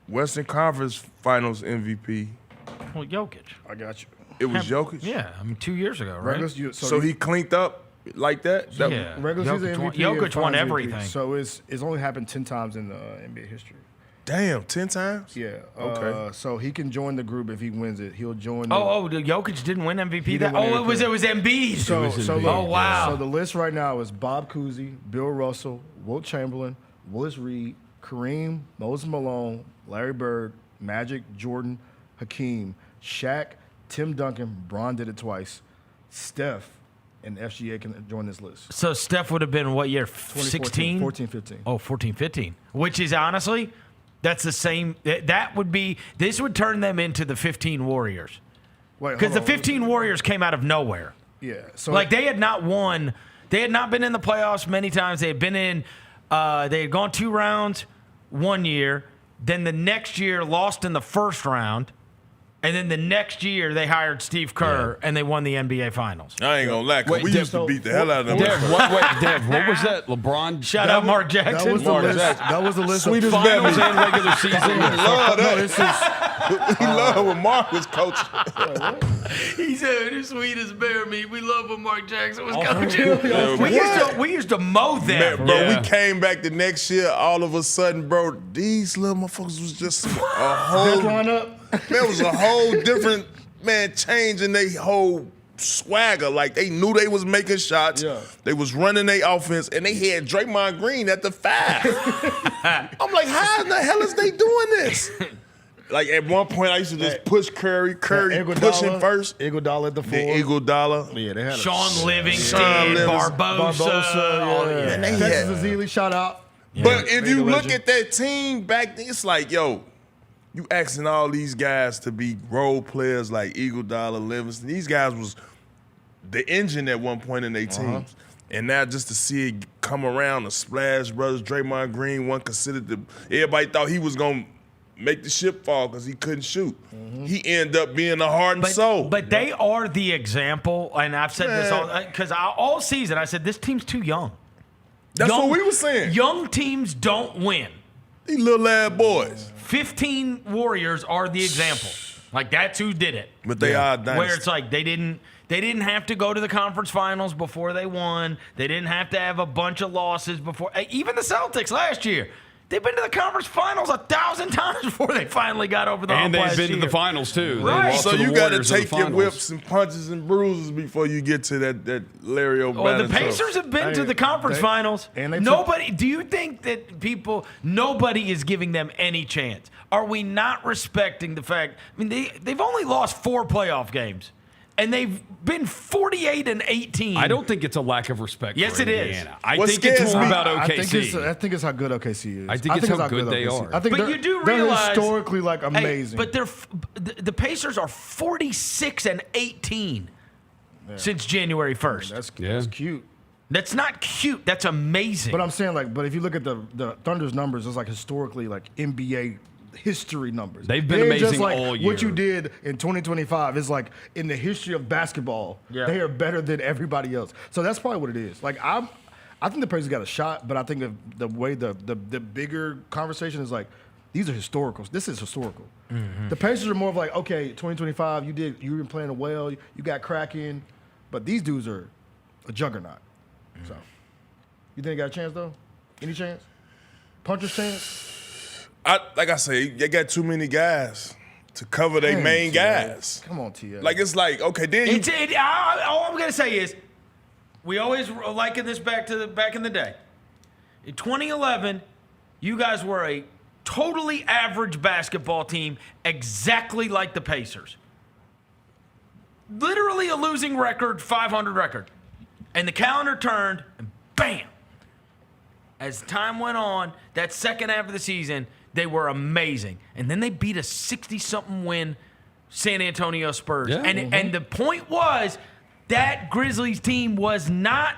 Western Conference Finals MVP? Well, Jokic. I got you. It was Jokic? Yeah, I mean 2 years ago, right? So he cleaned up like that? Yeah. Regular season MVP. Jokic won everything. MVP. So it's only happened 10 times in NBA history. Damn, 10 times? Yeah. Okay. So he can join the group if he wins it. He'll join. Jokic didn't win MVP. It was Embiid. So look, wow. So the list right now is Bob Cousy, Bill Russell, Wilt Chamberlain, Willis Reed, Kareem, Moses Malone, Larry Bird, Magic, Jordan, Hakeem, Shaq, Tim Duncan. Bron did it twice. Steph and SGA can join this list. So Steph would have been what year? 16? 14, 15. Oh, 14, 15. Which is honestly, that's the same. This would turn them into the 15 Warriors. Because the 15 Warriors came out of nowhere. Yeah. So like they had not won. They had not been in the playoffs many times. They had been in. They had gone 2 rounds one year. Then the next year lost in the first round. And then the next year, they hired Steve Kerr, and they won the NBA Finals. I ain't gonna lie, because we used to beat the hell out of them. Dev, what was that? LeBron? Shout out Mark Jackson. That was the list Sweet of as finals and regular season. We love that. We love when Mark was coaching. He said, "It's sweet as bear meat." We love when Mark Jackson was coaching. We used to mow them. Man, bro, we came back the next year, all of a sudden, bro, these little motherfuckers was just a whole... There was a whole different, change in their whole swagger. Like, they knew they was making shots. Yeah. They was running their offense, and they had Draymond Green at the 5. I'm like, how in the hell is they doing this? Like, at one point, I used to just push Curry pushing first. Iguodala at the 4. Iguodala. Yeah, they had Sean Livingston, Barbosa. And they had Azili, shout out. Yeah. But if you look at that team back then, it's like, yo, you asking all these guys to be role players like Iguodala, Livingston. These guys was the engine at one point in their teams. And now just to see it come around, the Splash Brothers, Draymond Green, one considered everybody thought he was going to make the ship fall because he couldn't shoot. He ended up being a heart and soul. But they are the example, and I've said this because all season I said this team's too young. That's what we were saying. Young teams don't win. These little lad boys. 15 Warriors are the example. Like, that's who did it. But they are dynasty. Where it's like they didn't have to go to the conference finals before they won. They didn't have to have a bunch of losses before. Even the Celtics last year. They've been to the conference finals 1,000 times before they finally got over the hump. And they've been to the finals, too. Right. So you got to take your whips and punches and bruises before you get to that Larry O'Brien. Well, the Pacers have been to the conference finals. And do you think that nobody is giving them any chance? Are we not respecting the fact? I mean, they've only lost 4 playoff games. And they've been 48-18. I don't think it's a lack of respect. Yes, for it is. Indiana. I think it's more about OKC. I think it's how good OKC is. I think it's how good they are. I think but you do they're realize historically amazing. But the Pacers are 46-18 since January 1st. That's cute. That's not cute. That's amazing. But I'm saying but if you look at the Thunder's numbers, it's historically NBA history numbers. They've been amazing just all year. What you did in 2025 is in the history of basketball. Yeah. They are better than everybody else. So that's probably what it is. I think the Pacers got a shot, but I think the way the bigger conversation is like, these are historicals. This is historical. The Pacers are more of like, okay, 2025, you've been playing well, you got cracking, but these dudes are a juggernaut. So, you think they got a chance though? Any chance? Puncher's chance? Like I say, they got too many guys to cover their main guys. Come on, T.A. Like, it's like, okay, then all I'm going to say is, we always liken this back in the day. In 2011, you guys were a totally average basketball team, exactly like the Pacers. Literally a losing record, 500 record. And the calendar turned, and bam! As time went on, that second half of the season, they were amazing. And then they beat a 60-something win San Antonio Spurs. Yeah, and the point was that Grizzlies team was not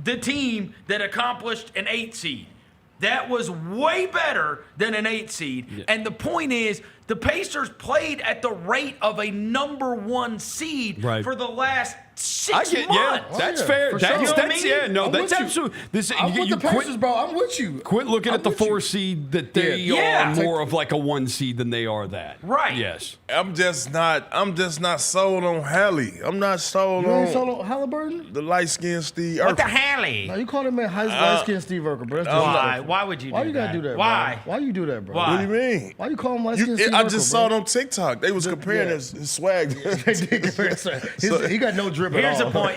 the team that accomplished an 8 seed. That was way better than an 8 seed. Yeah. And the point is, the Pacers played at the rate of a number 1 seed for the last 6 months. Yeah, that's fair. That's absolutely. I'm with the Pacers, bro. I'm with you. Quit looking at the 4 seed that they are more of like a 1 seed than they are that. Right. Yes. I'm just not sold on Hallie. I'm not sold You on. ain't sold on Haliburton? The light-skinned Steve Urkel. What the Hallie? No, you called him light-skinned Steve Urkel, bro. That's Why would you do that? Why you gotta do that, Why? bro? Why you do that, bro? What do you mean? Why you call him light-skinned Steve Urkel, I just saw it on TikTok. They was comparing his swag. He got no drip at all. Here's the point.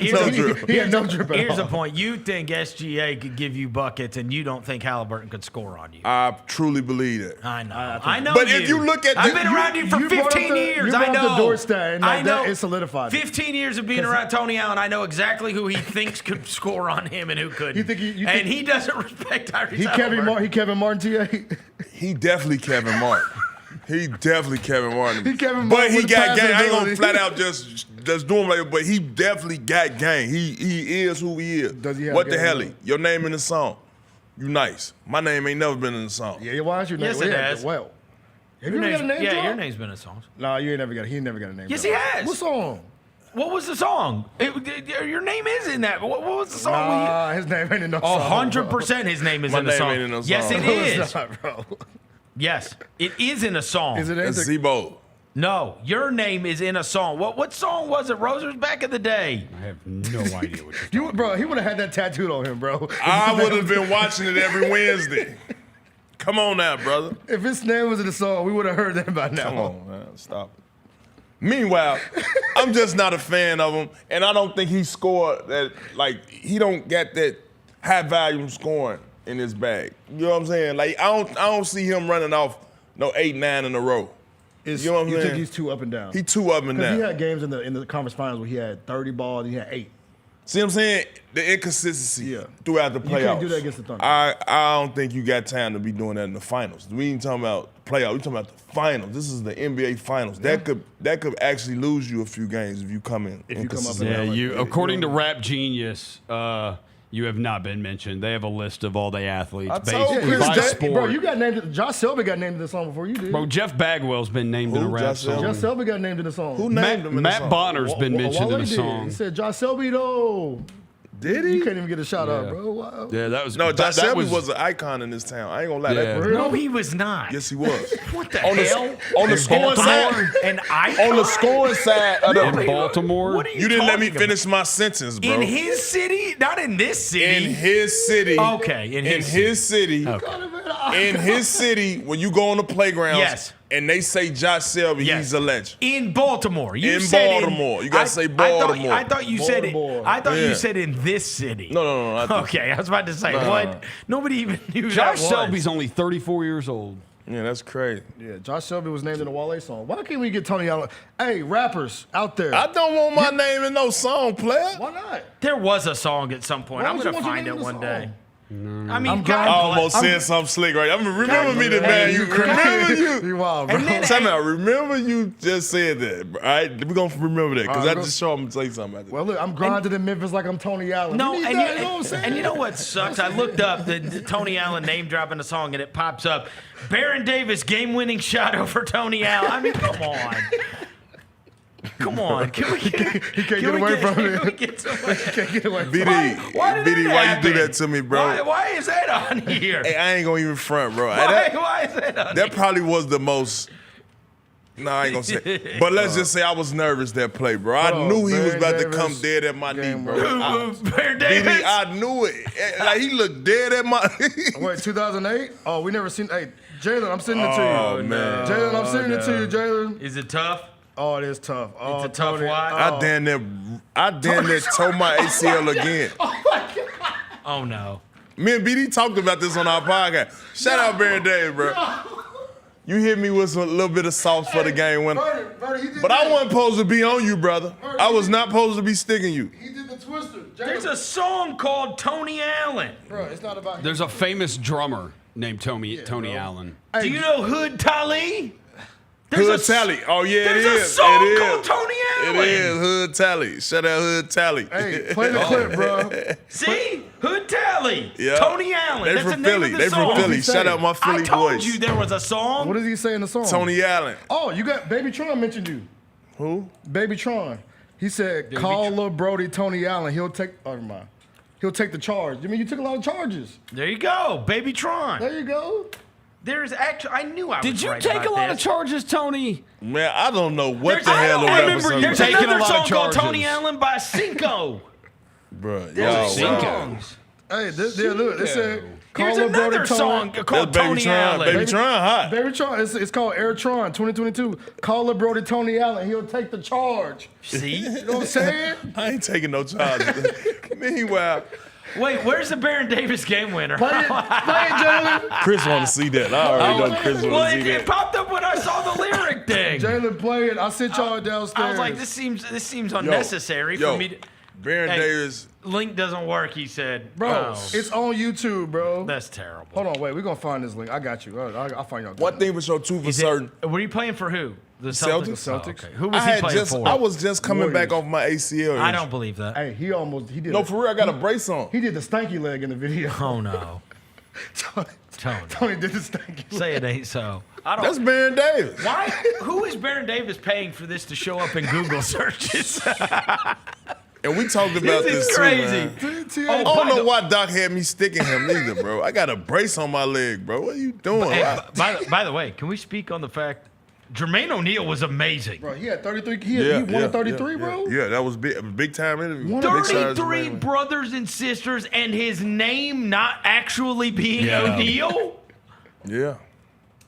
He had no drip at all. Here's the point. You think SGA could give you buckets, and you don't think Haliburton could score on you. I truly believe it. I know. I know. But if you look at, I've been around you for 15 years. I know. The door stand, I know. It's solidified. 15 years of being around Tony Allen, I know exactly who he thinks could score on him and who couldn't. And he doesn't respect Tyrese Haliburton. He Kevin Martin, T.A. He definitely Kevin Martin. He definitely Kevin Martin. He Kevin Martin. But he with got game. I ain't passability. gonna flat out just do him like that. But he definitely got game. He is who he is. Does he have what the game? hell? Your name in the song. You nice. My name ain't never been in the song. Yeah, why is your name? Yes, it has. Well, have you ever got a name? Yeah, drop? your name's been in songs. No, you ain't never got. He ain't never got a name. Yes, drop. he has. What song? What was the song? Your name is in that. What was the song? Nah, his name ain't in no song. 100% his name is My in the name song. ain't in no Yes, song. it No, is. it's not, bro. Yes, it is in a song. Is it? That's Zebo. No, your name is in a song. What song was it? Rosers back in the day. I have no idea what you're talking Bro, he would have had that tattooed on him, bro. I would have been watching it every Wednesday. Come on now, brother. If his name was in the song, we would have heard that by now. Come on, man. Stop it. Meanwhile, I'm just not a fan of him, and I don't think he scored that. Like, he don't get that high volume scoring in his bag. You know what I'm saying? Like, I don't see him running off no 8-9 in a row. You know what I'm saying? think he's too up and down? He too up and down. He had games in the conference finals where he had 30 balls, he had 8. See what I'm saying? The inconsistency throughout the playoffs. You can't do that against the Thunder. I don't think you got time to be doing that in the finals. We ain't talking about playoffs. We talking about the finals. This is the NBA finals. Yeah. That could actually lose you a few games if you come in. If you come up inconsistent. Yeah, according to Rap Genius, you have not been mentioned. They have a list of all the athletes I told basically Chris by that- sport. Bro, you got named. Josh Selby got named in the song before you did. Bro, Jeff Bagwell's been named in a Who, rap Josh song. Selby? Josh Selby got named in the song. Who named him in the Matt song? Bonner's been mentioned in Wale a did. song. He said Josh Selby though. Did he? You can't even get a shout out, bro. Wow. Yeah, that was No, Josh that Selby was an icon in this town. I ain't gonna lie. Yeah. That, No, he was not. yes, he was. What the on hell? on the scoring side, An icon? on the scoring side of in the, Baltimore. What are you didn't let me talking finish my sentence, bro. about? In his city? Not in this city. In his city. Okay, in his city. In his city, when you go on the playgrounds, Yes. and they say Josh Selby, Yes. he's a legend. In Baltimore. You In said Baltimore. You gotta say Baltimore. I thought you said it. Baltimore. I thought Yeah. you said in this city. No. I think- Okay, I was about to say what? Nobody even knew Josh that was. Selby's only 34 years old. Yeah, that's crazy. Yeah, Josh Selby was named in the Wale song. Why can't we get Tony Allen? Hey, rappers out there. I don't want my name in no song, player. Why not? There was a song at some point. Why I'm would going you to want find your it name in one the day. song? I mean, I'm God glad- I almost bless- said something slick right. Remember me, the man. You remember you. You wild, bro. And then- Tell me, remember you just said that. All right, we're gonna remember that because All right, I bro. just show them to say something about that. Well, look, I'm grinding in Memphis like I'm Tony Allen. No, We need and that, you know what I'm saying? and you know what sucks? I looked up the Tony Allen name dropping the song, and it pops up. Baron Davis game-winning shot over Tony Allen. I mean, come on. Come on. Can we get, He can't get away from it. Can we get somewhere? He can't get away from BD, it. Why did BD, that why you happen? do that to me, bro? Why is that on here? Hey, I ain't gonna even front, bro. Why is that on That here? probably was the most. No, I ain't gonna say it. But let's just say I was nervous that play, bro. I knew he was about to come dead at my knee, bro. Baron Davis? BD, I knew it. Like, he looked dead at my Wait, 2008? Oh, we never seen. Hey, Jalen, I'm sending it to you. Oh, man. Jalen, I'm sending it to you, Jalen. Is it tough? Oh, it is tough. Oh, It's a tough Tony. watch. I damn near tore my ACL again. Oh, no. Me and BD talked about this on our podcast. Shout out Baron Davis, bro. You hit me with a little bit of sauce for the game winner. But I wasn't supposed to be on you, brother. I was not supposed to be sticking you. He did the twister. There's a song called Tony Allen. Bro, it's not about There's a famous drummer named Tony Allen. Do you know Hood Tally? Hood Tally. Oh, yeah, it is. There's a song It is. called Tony Allen. It is. Hood Tally. Shout out Hood Tally. Hey, play the clip, bro. See? Hood Tally. Yeah. Tony Allen. They That's from the name Philly. of the They song. from Philly. Shout out my Philly I told boys. you there was a song. What does he say in the song? Tony Allen. Oh, you got Baby Tron mentioned you. Who? Baby Tron. He said, call Lil Brody Tony Allen. He'll take. Oh, never mind. He'll take the charge. I mean, you took a lot of charges. There you go. Baby Tron. There you go. There's actually, I knew I was Did you right take about a lot this. of charges, Tony? Man, I don't know what the I hell the don't remember rapper you song. taking taking a another lot of song called charges. Tony Allen by Cinco. Bruh, There's y'all. songs. Hey, look. It said, call Here's Lil Brody another Tony. song called Baby Tony Tron. Allen. Baby Tron hot. Baby Tron. It's called Air Tron 2022. Call Lil Brody Tony Allen. He'll take the charge. See? You know what I'm saying? I ain't taking no charges. Meanwhile, Wait, where's the Baron Davis game winner? Play it, Jalen. Chris want to see that. I already know Chris Well, want to see it that. popped up when I saw the lyric thing. Jalen, play it. I sent y'all downstairs. I was like, this seems unnecessary for me to. Baron Hey, Davis. Link doesn't work, he said. Bro, Oh, it's on YouTube, bro. that's terrible. Hold on, wait. We're going to find this link. I got you. I'll find y'all. One thing for sure, two for Is it- certain. Were you playing for who? The Celtics. Celtics. Oh, okay. Who was he playing for? I was just coming back off my ACL. I don't believe that. Hey, he did. No, for real, I got a brace on. He did the stanky leg in the video. Oh no. Tony did the stanky leg. Say it ain't so. I don't. That's Baron Davis. Why? Who is Baron Davis paying for this to show up in Google searches? And we talked about This is this crazy. too, man. I don't know why Doc had me sticking him either, bro. I got a brace on my leg, bro. What are you doing? Hey, by the way, can we speak on the fact Jermaine O'Neal was amazing? Bro, he had 33. He won a 33, bro. Yeah, that was big. It was a big time interview. 33 brothers and sisters, and his name not actually being O'Neal? Yeah.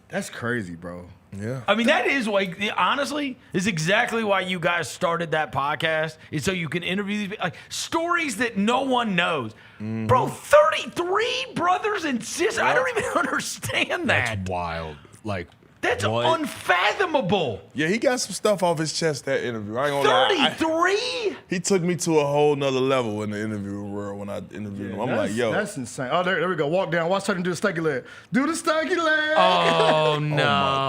That's crazy, bro. Yeah. I mean, that is like, honestly, is exactly why you guys started that podcast, is so you can interview these, like, stories that no one knows. Mm-hmm. Bro, 33 brothers and sisters. I don't even understand that. That's wild. Like, That's what? unfathomable. Yeah, he got some stuff off his chest that interview. I ain't gonna lie. 33? He took me to a whole nother level in the interview world when I interviewed him. I'm like, yo. That's insane. Oh, there we go. Walk down. Watch her do the stanky leg. Do the stanky leg. Oh, no. Oh my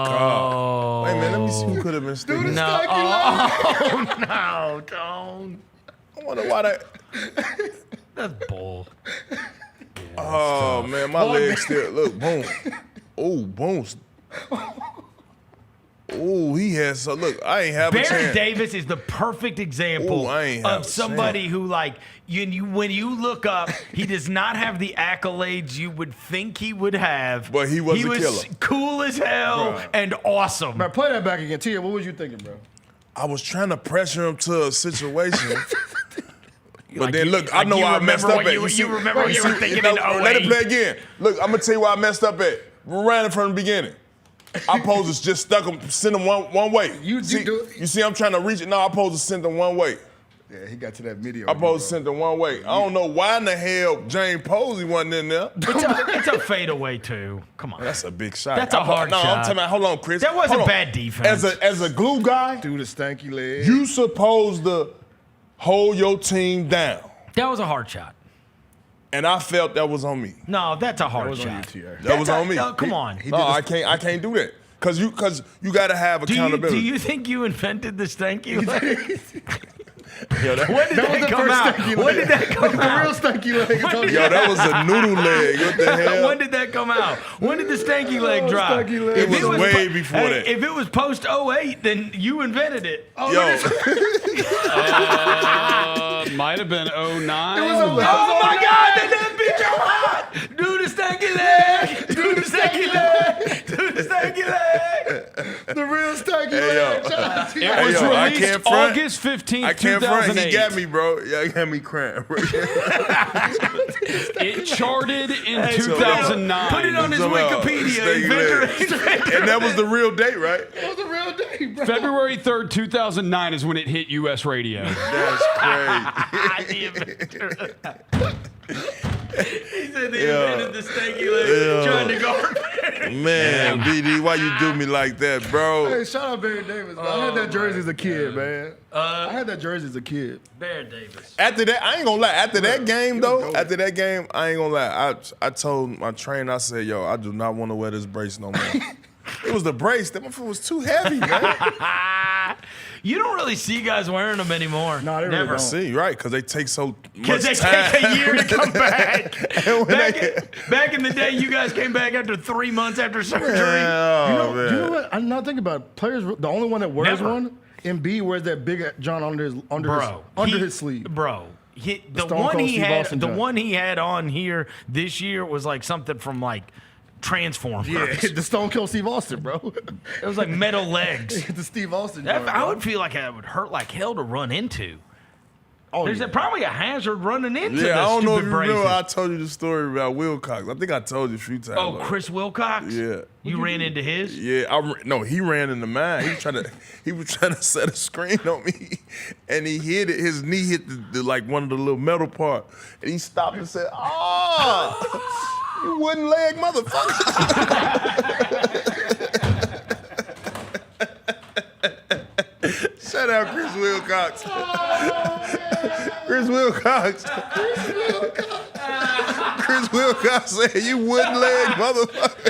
God. Hey man, let me see who could have been Do sticking. the No. stanky leg. Oh, no, don't. I wonder why that. That's bull. Oh man, my leg still look boom. Oh boom. Oh, he has so look. I ain't have a Baron chance. Davis is the perfect example Ooh, I ain't have of a somebody chance. who, like, when you look up, he does not have the accolades you would think he would have. But he was a killer. Cool as hell Bro. and awesome. Bro, play that back again. Tia, what was you thinking, bro? I was trying to pressure him to a situation. But Like then you- look, I like know you why I messed remember up what at. you remember what you were thinking in Let it 08. play again. Look, I'm gonna tell you why I messed up at. Ran it from the beginning. I supposed to just stuck him, send him one way. You see, I'm trying to reach it. No, I supposed to send them one way. Yeah, he got to that video. I supposed to send them one way. I don't know why in the hell James Posey wasn't in there. It's a fadeaway, too. Come on. That's a big shot. That's a hard no, shot. I'm talking about, hold on, Chris. That wasn't Hold on. bad defense. As a glue guy, Do the stanky leg. you supposed to hold your team down. That was a hard shot. And I felt that was on me. No, that's a hard was on shot. you, T.R. That was on me. Come on. No, I can't do that. Cause you gotta have Do accountability. you think you invented the stanky leg? When did that come out? When did that come out? The real stanky leg. Yo, that was a noodle leg. What the hell? When did that come out? When did the stanky leg drop? It was way before that. If it was post 08, then you invented it. Yo. Might have been 09. Oh my God, that bitch so hot! Do the stanky leg! Do the stanky leg! Do the stanky leg! The real stanky leg. It was released August 15th, I can't 2008. front. He got me, bro. Yeah, he got me cramp. It charted in 2009. Put it on his Wikipedia. And that was the real date, right? That was the real date, bro. February 3rd, 2009 is when it hit U.S. radio. That's crazy. He said they invented the stanky leg trying to guard. Man, BD, why you do me like that, bro? Hey, shout out Barry Davis, man. I had that jersey as a kid, man. I had that jersey as a kid. Bear Davis. After that, I ain't gonna lie. After that game, though, I ain't gonna lie. I told my trainer, I said, yo, I do not want to wear this brace no more. It was the brace. That motherfucker was too heavy, man. You don't really see guys wearing them anymore. No, they never really See, right? Because they take so much time. Because they take a year to come back. Back in the day, you guys came back after 3 months after surgery. You know what? I'm not thinking about it. Players. The only one that wears one, Embiid wears that big John under his sleeve. Bro. The Stone one Cold he Steve had, Austin the joint. one he had on here this year was like something from like Transformers. Yeah, the Stone Cold Steve Austin, bro. It was like metal legs. The Steve Austin. That, joint, I bro. would feel like it would hurt like hell to run into. Oh, There's probably a hazard running into Yeah, the I don't know if stupid you remember. braces. I told you the story about Wilcox. I think I told you a few times. Oh, Chris Wilcox? Yeah. You ran into his? Yeah, no, he ran into mine. He was trying to set a screen on me, and he hit it. His knee hit the like one of the little metal part, and he stopped and said, "Oh, you wooden leg motherfucker." Shout out Chris Wilcox. Chris Wilcox. Chris Wilcox said, "You wooden leg motherfucker."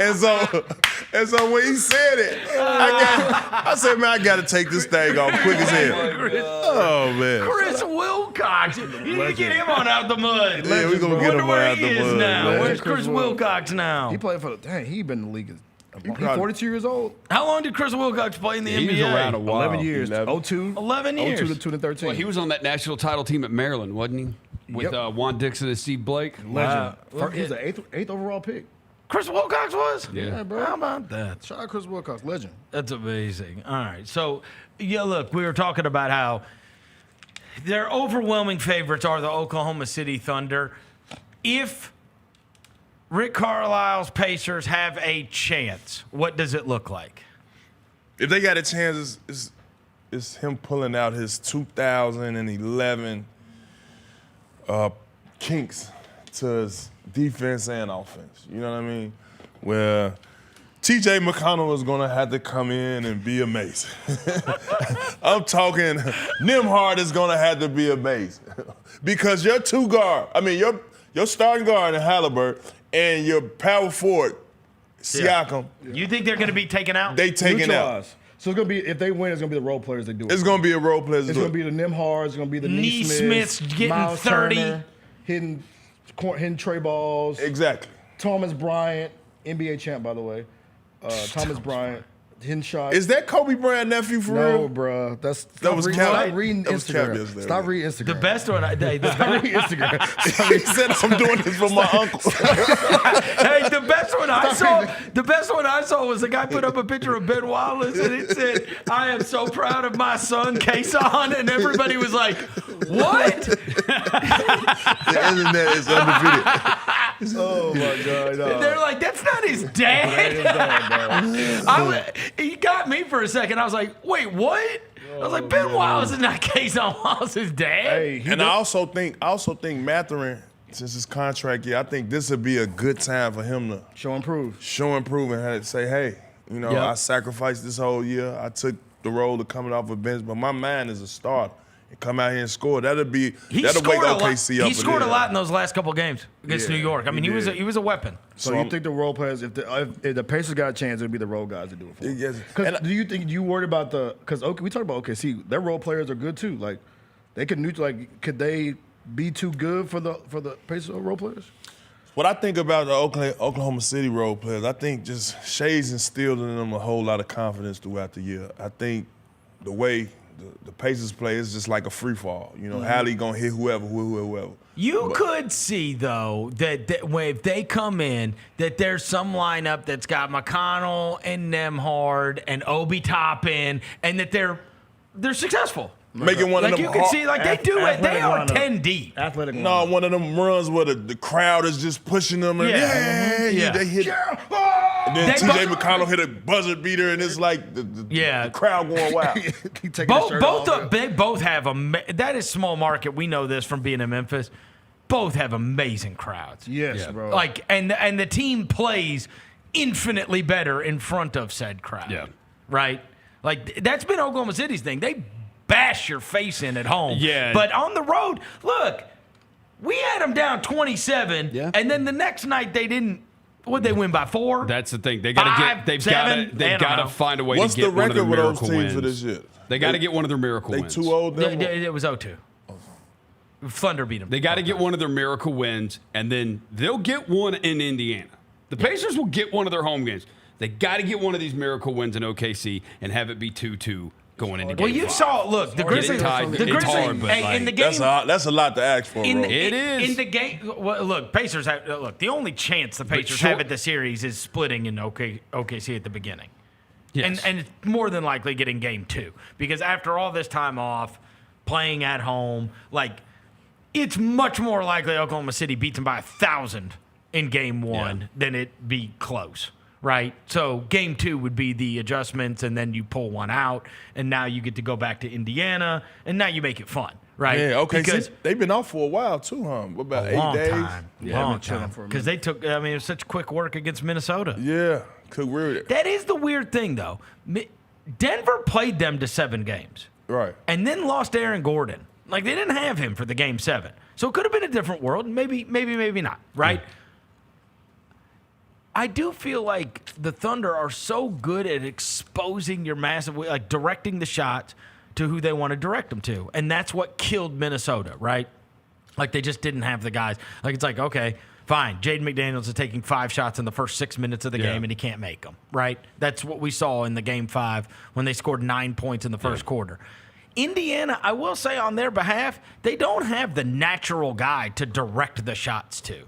And so when he said it, I said, man, I got to take this thing off quick as hell. Oh, man. Chris Wilcox. You need to get him on out the mud. Yeah, we're going to get him on out the Where he is mud. now. Man. Where's Chris Wilcox now? He played for the. Dang, he been in the league. He's probably- 42 years old. How long did Chris Wilcox play in the He NBA? was around a while. 11 years. 02. 11 years. 02 to 2013. Well, he was on that national title team at Maryland, wasn't he? With Juan Dixon and Steve Blake. Legend. He was an eighth overall pick. Chris Wilcox was? Yeah, bro. How about that? Shout out Chris Wilcox, legend. That's amazing. All right. So, yeah, look, we were talking about how their overwhelming favorites are the Oklahoma City Thunder. If Rick Carlisle's Pacers have a chance, what does it look like? If they got a chance, it's him pulling out his 2011 kinks to his defense and offense. You know what I mean? Where TJ McConnell is going to have to come in and be amazing. I'm talking Nembhard is going to have to be amazing. Because your your starting guard in Haliburton and your power forward, Siakam. Yeah. You think they're going to be taken out? They taken out. So it's gonna be, if they win, it's gonna be the role players that do it. It's gonna be a role players. It's gonna be the Nembhards. It's gonna be the Neesmiths getting Miles 30, Turner, hitting tray balls. Exactly. Thomas Bryant, NBA champ, by the way. Thomas Bryant, hitting shots. Is that Kobe Bryant nephew for real? No, bro. Stop reading Instagram. Stop reading Instagram. The best one. Stop reading Instagram. He said I'm doing this for my uncle. Hey, the best one I saw was the guy put up a picture of Ben Wallace and it said, "I am so proud of my son, Kason," and everybody was like, "What?" The internet is undefeated. Oh my God! No. And they're like, "That's not his dad." He got me for a second. I was like, "Wait, what?" I was like, "Ben Wallace is not Kason Wallace's dad." Hey, and I also think Mathurin, since his contract year, I think this would be a good time for him to show and prove and have to say, hey, I sacrificed this whole year. I took the role of coming off a bench, but my man is a starter. and come out here and score. That'll wake scored OKC up. He scored a lot in those last couple games against New York. I mean, he was a weapon. So you think the role players, if the Pacers got a chance, it would be the role guys to do it for them? Yes. Do you think you worried about because we talked about OKC, their role players are good too. Like they could could they be too good for the Pacers role players? What I think about the Oklahoma City role players, I think just Shay's instilled in them a whole lot of confidence throughout the year. I think the way the Pacers play is just like a free fall. You know, Hallie gonna hit whoever. You could see though that if they come in, that there's some lineup that's got McConnell and Nembhard and Obi Toppin, and that they're successful. Making one of them. You can see, like they do it. They are 10 deep. Athletic. No, one of them runs where the crowd is just pushing them. And they hit. And then TJ McConnell hit a buzzer beater, and it's like the crowd going wild. They both have that is small market. We know this from being in Memphis. Both have amazing crowds. Yes, bro. Like and the team plays infinitely better in front of said crowd. Yeah. Right. Like that's been Oklahoma City's thing. They bash your face in at home. Yeah. But on the road, look, we had them down 27, and then the next night they didn't. Would they win by 4? That's the thing. They've got to find a way to get one of their miracle wins. For this year? They got to get one of their miracle wins. They too old. It was 0-2. Thunder beat them. They got to get one of their miracle wins, and then they'll get one in Indiana. The Pacers will get one of their home games. They got to get one of these miracle wins in OKC and have it be 2-2 going into game 5. Well, you saw, look, the Grizzlies. It's hard, but in the game, that's a lot to ask for. It is. In the game, well, look, Pacers have, the only chance the Pacers have at the series is splitting in OKC at the beginning. Yes. And it's more than likely getting game 2. Because after all this time off, playing at home, like, it's much more likely Oklahoma City beats them by 1,000 in game 1 than it be close. Right? So game 2 would be the adjustments, and then you pull one out, and now you get to go back to Indiana, and now you make it fun. Right? Yeah, okay. Because they've been off for a while, too, huh? What about 8 days? Long time. Because they took, it was such quick work against Minnesota. Yeah. That is the weird thing, though. Denver played them to 7 games. Right. And then lost Aaron Gordon. Like, they didn't have him for the game 7. So it could have been a different world. Maybe not. Right? Yeah. I do feel like the Thunder are so good at exposing your massive, like directing the shots to who they want to direct them to. And that's what killed Minnesota, right? Like they just didn't have the guys. Like it's like, okay, fine. Jaden McDaniels is taking 5 shots in the first 6 minutes of the game and he can't make them, right? That's what we saw in the game 5 when they scored 9 points in the first quarter. Indiana, I will say on their behalf, they don't have the natural guy to direct the shots to.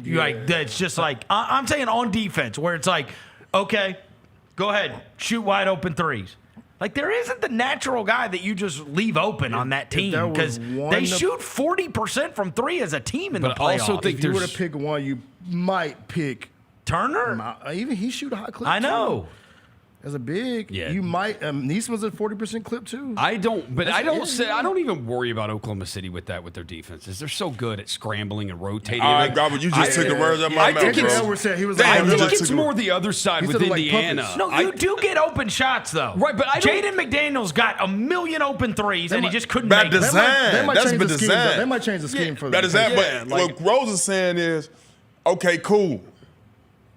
Like that's just like I'm saying on defense, where it's like, okay, go ahead, shoot wide open threes. Like there isn't the natural guy that you just leave open on that team because they shoot 40% from 3 as a team in the playoffs. I also think if you were to pick one, you might pick Turner. Even he shoot a high clip. I know. As a big, you might. Neesman's a 40% clip too. I don't even worry about Oklahoma City with their defenses. They're so good at scrambling and rotating. All right, Robert, you just took the words out of my mouth. I think it's more the other side with Indiana. No, you do get open shots though. Right, but Jaden McDaniels got a million open threes and he just couldn't make them. That's by design. They might change the scheme for that. But what Rose is saying is, okay, cool.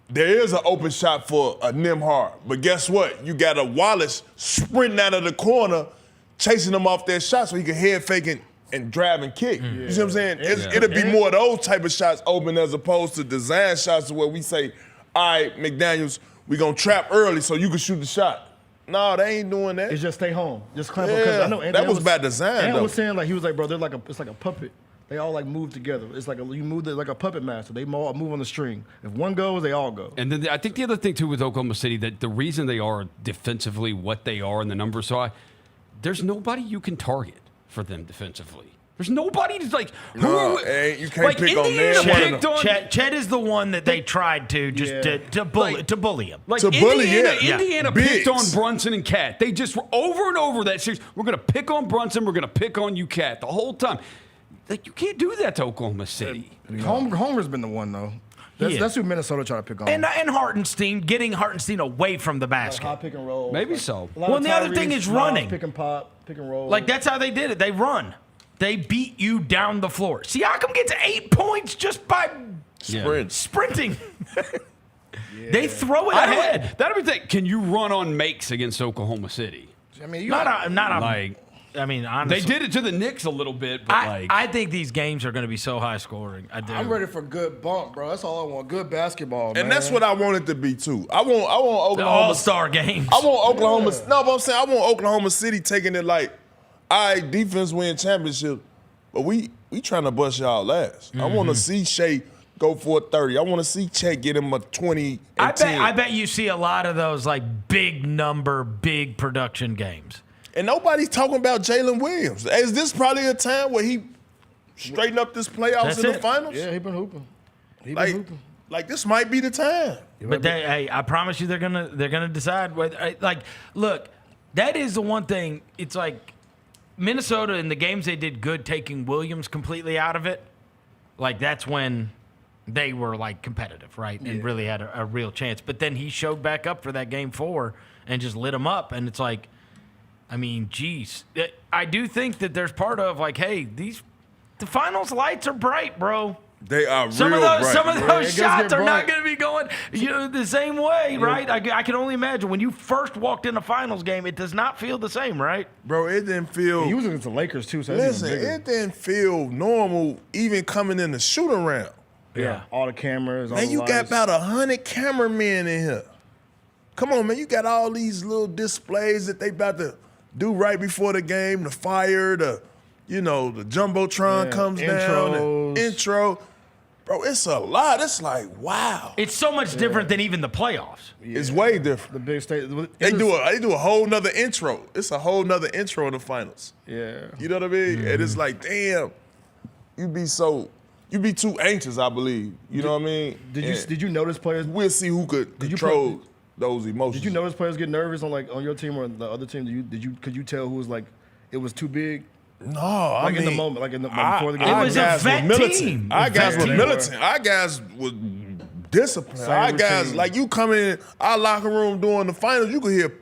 There is an open shot for a Nembhard, but guess what? You got a Wallace sprinting out of the corner, chasing him off that shot so he can head fake and drive and kick. You see what I'm saying? It'll be more of those type of shots open as opposed to design shots where we say, all right, McDaniels, we're going to trap early so you can shoot the shot. No, they ain't doing that. It's just stay home. Just clamp up. Because I know that was by design, though. Was saying, like, he was like, bro, it's like a puppet. They all like move together. It's like you move like a puppet master. They all move on the string. If one goes, they all go. And then I think the other thing too with Oklahoma City, that the reason they are defensively what they are and the numbers so high, there's nobody you can target for them defensively. There's nobody to like. You can't pick on them. Chet is the one that they tried to just to bully him. Like Indiana picked on Brunson and Cat. They just were over and over that series. We're gonna pick on Brunson. We're gonna pick on you, Cat, the whole time. Like you can't do that to Oklahoma City. Homer's been the one though. That's who Minnesota trying to pick on. And Hartenstein, getting Hartenstein away from the basket. High pick and roll. Maybe so. Well, and the other thing is running. Pick and pop, pick and roll. Like, that's how they did it. They run. They beat you down the floor. Siakam gets 8 points just by sprinting. They throw it ahead. That'll be the thing. Can you run on makes against Oklahoma City? I mean, honestly, they did it to the Knicks a little bit, but I think these games are going to be so high scoring. I do. I'm ready for good bump, bro. That's all I want. Good basketball, man. And that's what I want it to be too. I want Oklahoma. The All-Star games. I want Oklahoma. No, but I'm saying I want Oklahoma City taking it like, all right, defense win championship, but we trying to bust y'all ass. I want to see Shea go for a 30. I want to see Chet get him a 20 and 10. I bet you see a lot of those like big number, big production games. And nobody's talking about Jalen Williams. Is this probably a time where he straighten up this playoffs in the finals? Yeah, he been hooping. Like this might be the time. But I promise you, they're gonna decide whether. Like, look, that is the one thing. It's like Minnesota in the games they did good, taking Williams completely out of it. Like that's when they were like competitive, right, and really had a real chance. But then he showed back up for that game 4 and just lit them up. And it's like, I mean, geez, I do think that there's part of like, hey, the finals lights are bright, bro. They are some real of those, bright. Some of those shots are not bright. going to be going the same way, right? I can only imagine when you first walked in a finals game, it does not feel the same, right? Bro, it didn't feel. He was against the Lakers too. So Listen, it didn't feel normal even coming in the shooting round. Yeah. All the cameras. All Man, the you lights. got about 100 cameramen in here. Come on, man. You got all these little displays that they about to do right before the game. The fire, the Jumbotron comes down. The intro. Bro, it's a lot. It's like, wow. It's so much different than even the playoffs. Yeah. It's way different. The big stage. They do a whole nother intro. It's a whole nother intro in the finals. Yeah. You know what I mean? And it's like, damn, you be too anxious, I believe. You know what I mean? Did you notice players? We'll see who could control those emotions. Did you notice players get nervous on your team or the other team? Could you tell who was like it was too big? No, in the moment, before the game. It was a vet team. Our guys were militant. Our guys was disciplined. Our guys, like you come in our locker room during the finals, you could hear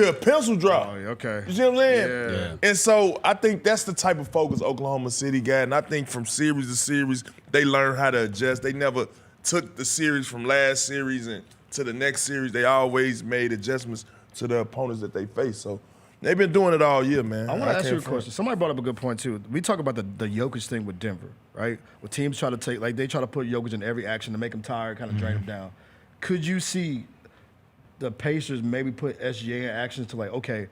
a pencil drop. Oh, okay. You see what I'm saying? Yeah. And so I think that's the type of focus Oklahoma City got. And I think from series to series, they learned how to adjust. They never took the series from last series and to the next series. They always made adjustments to the opponents that they faced. So they've been doing it all year, man. I want to ask you a question. Somebody brought up a good point, too. We talk about the Jokic thing with Denver, right? Where teams try to they try to put Jokic in every action to make him tired, kind of drain him down. Could you see the Pacers maybe put SGA in actions to like, okay,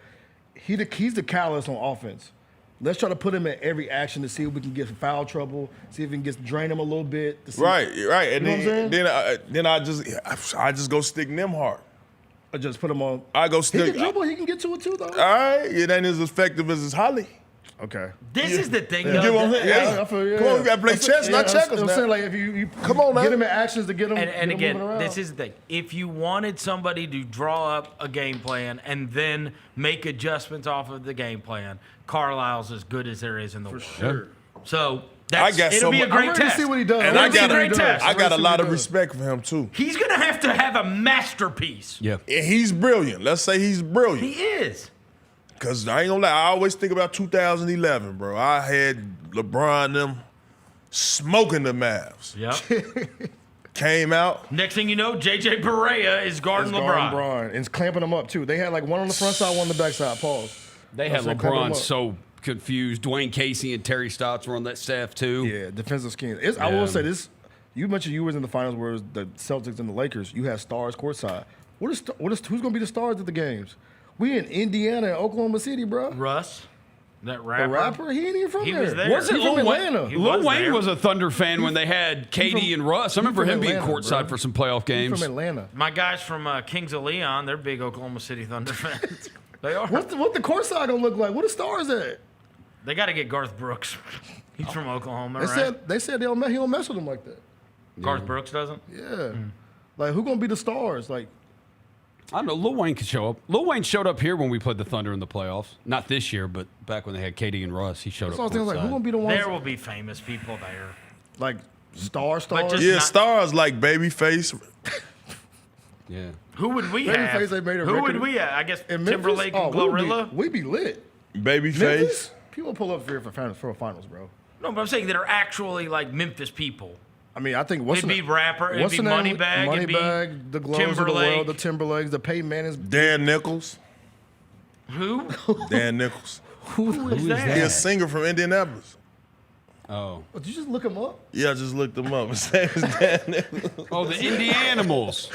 he's the catalyst on offense. Let's try to put him in every action to see if we can get foul trouble, see if we can drain him a little bit. To see, right. And you know then I just go stick Nembhard. Or just put him on. I go stick. He can dribble. He can get to it too, though. All right. It ain't as effective as his Holly. Okay. This is the thing. You get what I'm saying? Yeah, I feel, Come on, you got to play chess, not checkers. I'm saying, like, if you come on, man. Get him in actions to get him. And again, moving around. this is the thing. If you wanted somebody to draw up a game plan and then make adjustments off of the game plan, Carlisle's as good as there is in the world. For sure. So it'll be a great test. To see what he does. And I got a lot of does. respect for him, too. He's going to have a masterpiece. Yeah. And he's brilliant. Let's say he's brilliant. He is. Because I ain't gonna lie, I always think about 2011, bro. I had LeBron them smoking the Mavs. Yep. Came out. Next thing you know, JJ Barea is guarding LeBron. And it's clamping him up, too. They had like one on the front side, one on the back side. Pause. They had LeBron so confused. Dwayne Casey and Terry Stotts were on that staff, too. Yeah, defensive scheme. I will say this. You mentioned you was in the finals where it was the Celtics and the Lakers. You had stars courtside. Who's going to be the stars at the games? We in Indiana and Oklahoma City, bro. Russ, that rapper. The rapper? He ain't even from there. He was there. Wasn't He's from Atlanta. Lil Wayne was a Thunder fan when they had KD and Russ. I remember him being courtside for some playoff games. He's from Atlanta. My guys from Kings of Leon, they're big Oklahoma City Thunder fans. They are. What the courtside gonna look like? What the stars at? They got to get Garth Brooks. He's from Oklahoma, right? They said he don't mess with them like that. Garth Brooks doesn't? Yeah. Like, who gonna be the stars? Like, I don't know. Lil Wayne could show up. Lil Wayne showed up here when we played the Thunder in the playoffs. Not this year, but back when they had KD and Russ, he showed up. Like, who gonna be the ones? There will be famous people there. Like Stars. Yeah, stars like Babyface. Yeah. Who would we Babyface, have? they made a Who record. would we have? I guess In Memphis? Timberlake and Glorilla. We'd be lit. Babyface. Memphis? People pull up here for finals, bro. No, but I'm saying that are actually like Memphis people. I mean, I think It'd be rapper. It'd be Moneybag. It'd be Moneybag, the Globes of the Timberlake. world, the Timberlakes, the Peyton Mannings. Dan Nichols. Who? Dan Nichols. Who is that? He's a singer from Indianapolis. Oh. Did you just look him up? Yeah, I just looked him up. His name is Dan Nichols. Oh, the Indianimals.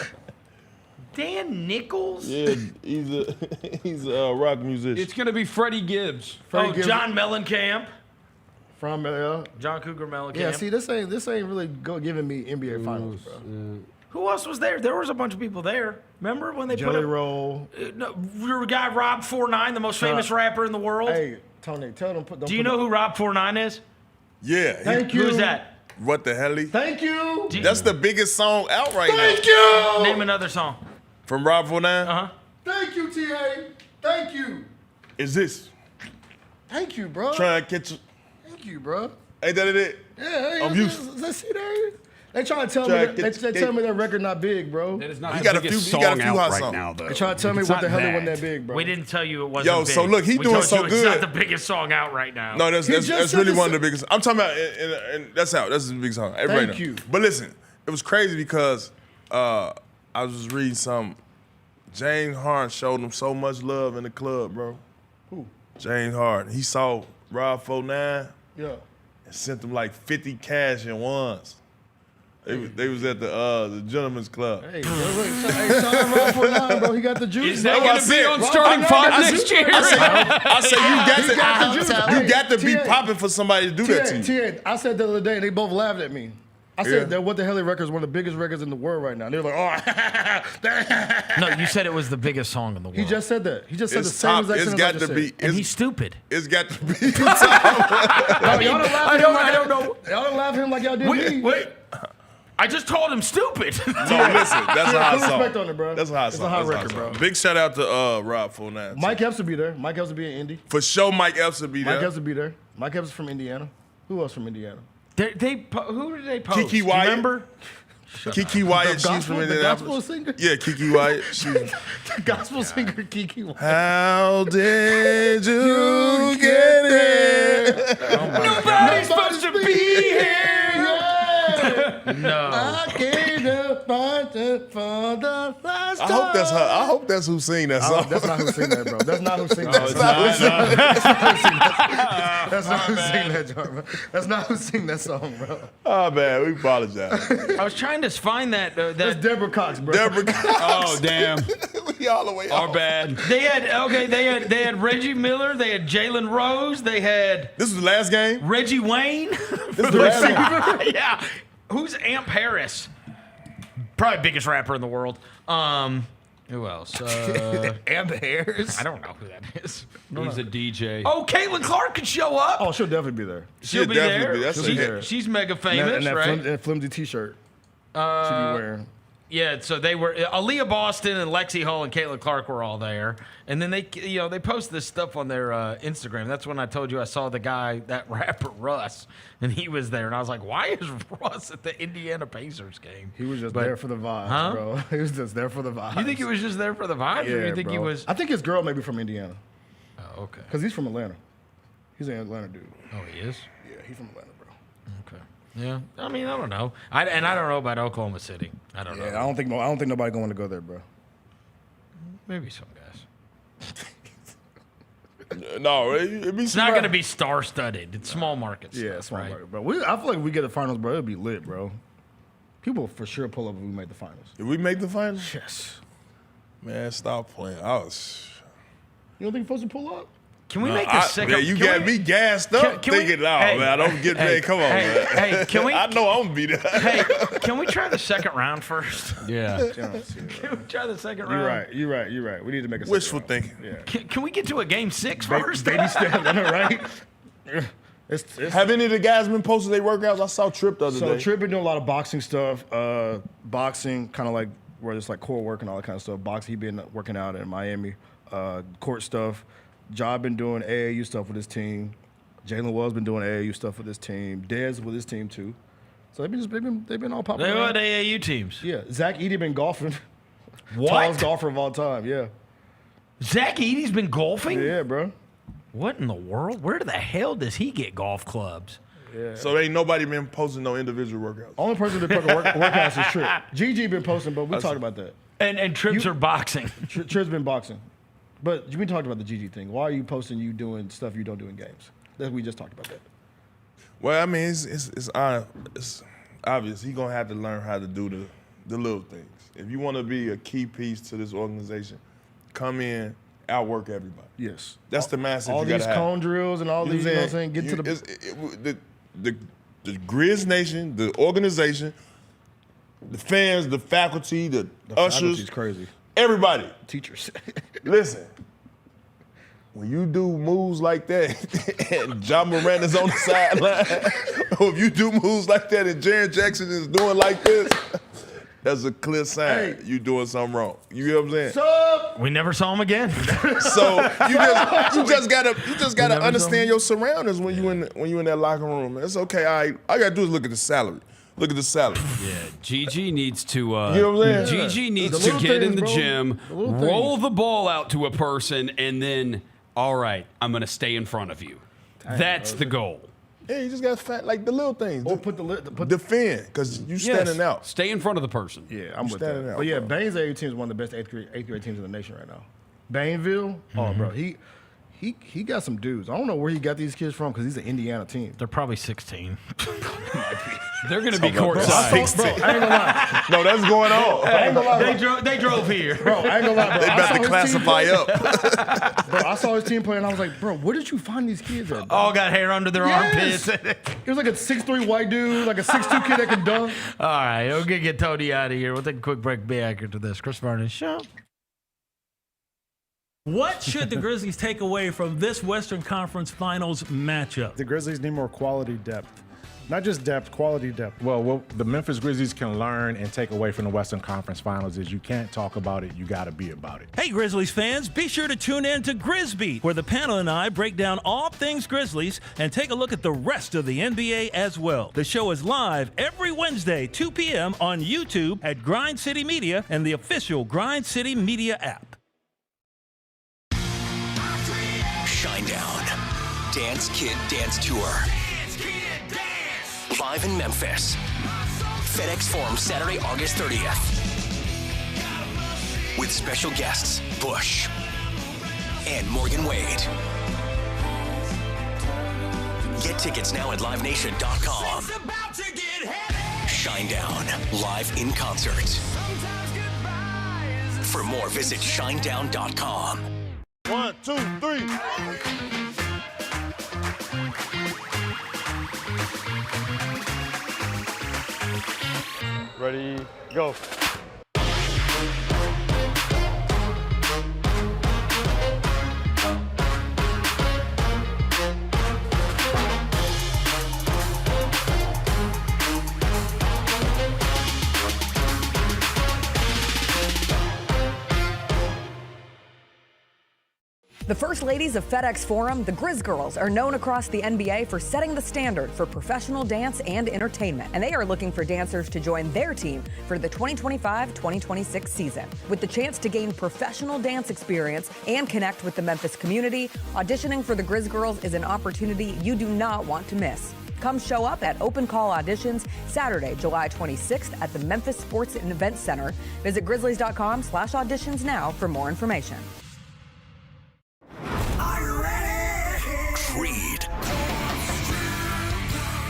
Dan Nichols? Yeah, he's a rock musician. It's gonna be Freddie Gibbs. Gibbs. John Mellencamp. From John Cougar Mellencamp. Yeah, see, this ain't really giving me NBA finals, bro. Who else was there? There was a bunch of people there. Remember when they Jelly put up, Roll. No, your guy Rob 49, the most famous rapper in the world. Hey, Tony, tell them. Do you know who Rob 49 is? Yeah. Thank you. Who is that? What the hell? Thank you. That's the biggest song out right now. Thank you. Name another song. From Rob 49? Uh-huh. Thank you, TA. Thank you. Is this? Thank you, bro. Trying to catch you. Thank you, bro. Ain't that it? Yeah, I'm used. Let's see there. They trying to tell Try me to they get- tell me that record not big, bro. That is not He the got a biggest few- he got a song few out hot right songs. now, though. They trying to tell me It's what the not hell it wasn't that. that big, bro. We didn't tell you it wasn't Yo, big. so look, he We doing told so you It's good. not the biggest song out right now. No, that's just that's said really this- one of the biggest. I'm talking about, and that's out. That's the big song. Everybody Thank know. you. But listen, it was crazy because I was just reading something. James Harden showed him so much love in the club, bro. Who? James Harden. He saw Rob 49 Yeah. and sent him like 50 cash in ones. They was at the Gentleman's Club. Hey, shout out Rob 49, bro. He got the juice. Is that bro. going to be on starting five next year? I said He got the juice. you got to be TA. popping for somebody to do that to you. TA, I said the other day, and they both laughed at me. I said that What the Hell record is one of the biggest records in the world right now. They're like, oh, No, you said it was the biggest song in the world. he just said that. He just said It's the same top. exact It's sentence got I just to be. said. And he's stupid. It's got to be. No, y'all don't laugh at him like I don't know. Y'all don't laugh at him like y'all did me. Wait. I just called him stupid. No, listen, that's a hot Put song. respect on it, bro. That's a hot It's song. a hot That's record, bro. Big shout out to Rob 49. Mike Epps will be there. Mike Epps will be in Indy. For sure, Mike Epps will be there. Mike Epps will be there. Mike Epps is from Indiana. Who else from Indiana? Who did they post? Kiki Do you Wyatt. remember? Kiki Wyatt, The she's from gospel Indianapolis. singer? Yeah, Kiki Wyatt. She's, The gospel singer Kiki Wyatt. how did you get here? Nobody's supposed to be here. No. I came to find it for the last I hope that's her. I hope that's who sing that song. That's not who sing that, bro. That's not who sing that. it's not. That's not who sing that, bro. That's not who sing that song, bro. Oh man, we apologize. I was trying to find that. That's Deborah Cox, bro. Deborah Cox. Oh, damn. We all the way Our off. bad. They had Reggie Miller. They had Jalen Rose. They had This was the last game. Reggie Wayne. This was the last game. Yeah. Who's Amp Harris? Probably biggest rapper in the world. Who else? Amp Harris. I don't know who that is. He's a DJ. Oh, Caitlin Clark could show up. Oh, she'll definitely be there. She'll be definitely there. be- that's She'll be there. She's mega And famous, that right? flimsy T-shirt. She'll be wearing. Yeah, so they were Aaliyah Boston and Lexi Hull and Caitlin Clark were all there, and then they post this stuff on their Instagram. That's when I told you I saw the guy, that rapper Russ, and he was there, and I was like, why is Russ at the Indiana Pacers game? He was just there for the vibes, Huh? bro. He was just there for the vibes. You think he was just there for the vibes, or you think bro. he was? I think his girl may be from Indiana Oh, okay. because he's from Atlanta. He's an Atlanta dude. Oh, he is. Yeah, he's from Atlanta, bro. Okay. Yeah. I mean, I don't know. I don't know about Oklahoma City. I don't know. Yeah, I don't think nobody going to go there, bro. Maybe some guys. No, it'd be It's not going to be star-studded. It's small market stuff, Yeah, it's small right? market, bro. I feel like if we get the finals, bro, it'd be lit, bro. People for sure pull up if we make the finals. Did we make the finals? Yes. Man, stop playing. I was. You don't think you're supposed to pull up? Can we make the second? Man, you can got we- me gassed up can we- thinking, oh, hey, man, I don't get hey, man. Come on, hey, man. hey, can we- I know I'm going to be there. Hey, can we try the second round first? Yeah. Can we try the second round? You're right. We need to make a Wishful second round. thinking. Yeah. Can we get to a game 6 first? Baby step, I know, right? It's Have any of the guys been posting their workouts? I saw Trip the other So day. Tripp been doing a lot of boxing stuff. Boxing, kind of like where it's like core work and all that kind of stuff. Boxing, he been working out in Miami. Court stuff. Ja been doing AAU stuff with his team. Jalen Wells been doing AAU stuff with his team. Dez with his team too. So they've been all popping. They around. were AAU teams. Yeah, Zach Edey been golfing. What? Tallest golfer of all time. Yeah. Zach Edey's been golfing? Yeah, bro. What in the world? Where the hell does he get golf clubs? Yeah. So ain't nobody been posting no individual workouts. Only person that put workouts is Trip. GG been posting, but we talked about that. And Trips are boxing. Trip's been boxing. But we talked about the GG thing. Why are you posting you doing stuff you don't do in games? We just talked about that. Well, I mean, it's obvious. He's going to have to learn how to do the little things. If you want to be a key piece to this organization, come in, outwork everybody. Yes. That's the mindset all you got to have. these cone drills and all these, you know what I'm saying? Get to the Grizz Nation, the organization, the fans, the faculty, the ushers. Faculty's crazy. Everybody. Teachers. Listen. When you do moves like that and John Moran is on the sideline, or if you do moves like that and Jaren Jackson is doing like this, that's a clear sign you doing something wrong. You get what I'm saying? Sup? We never saw him again. So you just gotta understand your surroundings when you in that locker room. It's okay. All I gotta do is look at the salary. Look at the salary. Yeah, GG needs to. You know what I'm saying? GG needs to get in the gym, roll the ball out to a person, and then, all right, I'm gonna stay in front of you. That's the goal. Yeah, you just got like the little things. Or defend, because you standing out. Stay in front of the person. Yeah, I'm with standing that. out, But yeah, bro. Bain's AAU team is one of the best eighth grade teams in the nation right now. Bainville, oh bro, he got some dudes. I don't know where he got these kids from because he's an Indiana team. They're probably 16. They're going to be Bro, courtside. I ain't gonna lie. No, that's going on. I ain't gonna lie. They drove here. Bro, I ain't gonna lie, bro. They I about saw to his classify team up. Bro, I saw his team play and I was like, bro, where did you find these kids at? Bro? All got hair under their armpits. He was like a 6'3" white dude, like a 6'2" kid that can dunk. All right, we're going to get Tony out of here. We'll take a quick break. Be accurate to this. Chris Vernon Show. What should the Grizzlies take away from this Western Conference Finals matchup? The Grizzlies need more quality depth. Not just depth, quality depth. Well, what the Memphis Grizzlies can learn and take away from the Western Conference Finals is you can't talk about it, you got to be about it. Hey, Grizzlies fans, be sure to tune in to Grizzbeat, where the panel and I break down all things Grizzlies and take a look at the rest of the NBA as well. The show is live every Wednesday, 2 p.m. on YouTube at Grind City Media and the official Grind City Media app. Shinedown. Dance Kid Dance Tour. Live in Memphis. FedEx Forum, Saturday, August 30th. With special guests, Bush and Morgan Wade. Get tickets now at livenation.com. Shinedown, live in concert. For more, visit shinedown.com. 1, 2, 3. Ready, go. The First Ladies of FedEx Forum, the Grizz Girls, are known across the NBA for setting the standard for professional dance and entertainment, and they are looking for dancers to join their team for the 2025-2026 season. With the chance to gain professional dance experience and connect with the Memphis community, auditioning for the Grizz Girls is an opportunity you do not want to miss. Come show up at Open Call Auditions Saturday, July 26th at the Memphis Sports and Events Center. Visit grizzlies.com/auditions now for more information. Creed.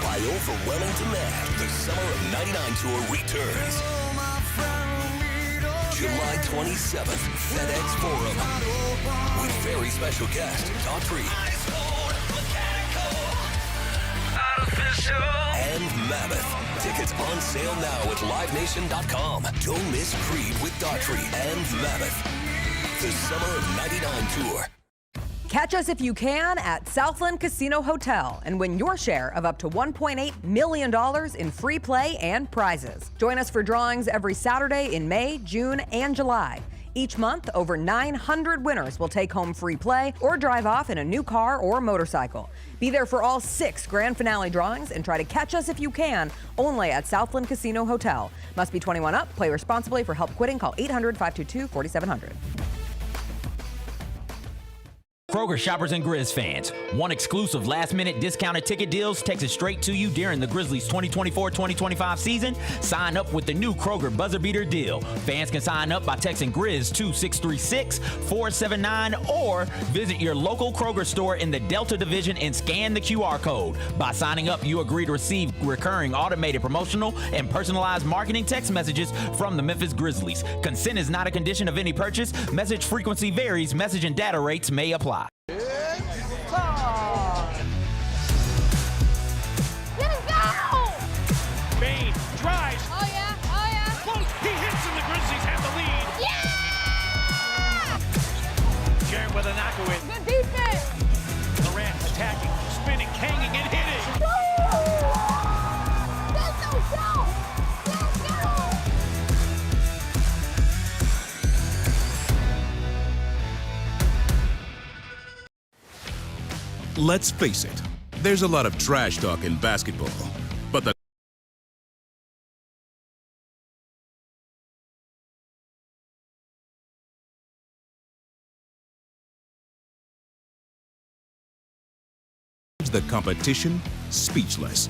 By overwhelming demand, the Summer of '99 tour returns. July 27th, FedEx Forum. With very special guest, Daughtry. And Mammoth. Tickets on sale now at livenation.com. Don't miss Creed with Daughtry and Mammoth. The Summer of '99 tour. Catch us if you can at Southland Casino Hotel and win your share of up to $1.8 million in free play and prizes. Join us for drawings every Saturday in May, June, and July. Each month, over 900 winners will take home free play or drive off in a new car or motorcycle. Be there for all 6 grand finale drawings and try to catch us if you can, only at Southland Casino Hotel. Must be 21 up. Play responsibly. For help quitting, call 800-522-4700. Kroger shoppers and Grizz fans, one exclusive last-minute discounted ticket deals takes it straight to you during the Grizzlies 2024-2025 season. Sign up with the new Kroger Buzzer Beater deal. Fans can sign up by texting Grizz to 636-479 or visit your local Kroger store in the Delta Division and scan the QR code. By signing up, you agree to receive recurring automated promotional and personalized marketing text messages from the Memphis Grizzlies. Consent is not a condition of any purchase. Message frequency varies. Message and data rates may apply. Bain drives. Oh yeah, oh yeah. Close. He hits and the Grizzlies have the lead. Yeah! Jarrett with a knockaway. Good defense. Durant attacking, spinning, hanging, and hitting. That's no show. Let's go. Let's face it, there's a lot of trash talk in basketball, but the competition speechless.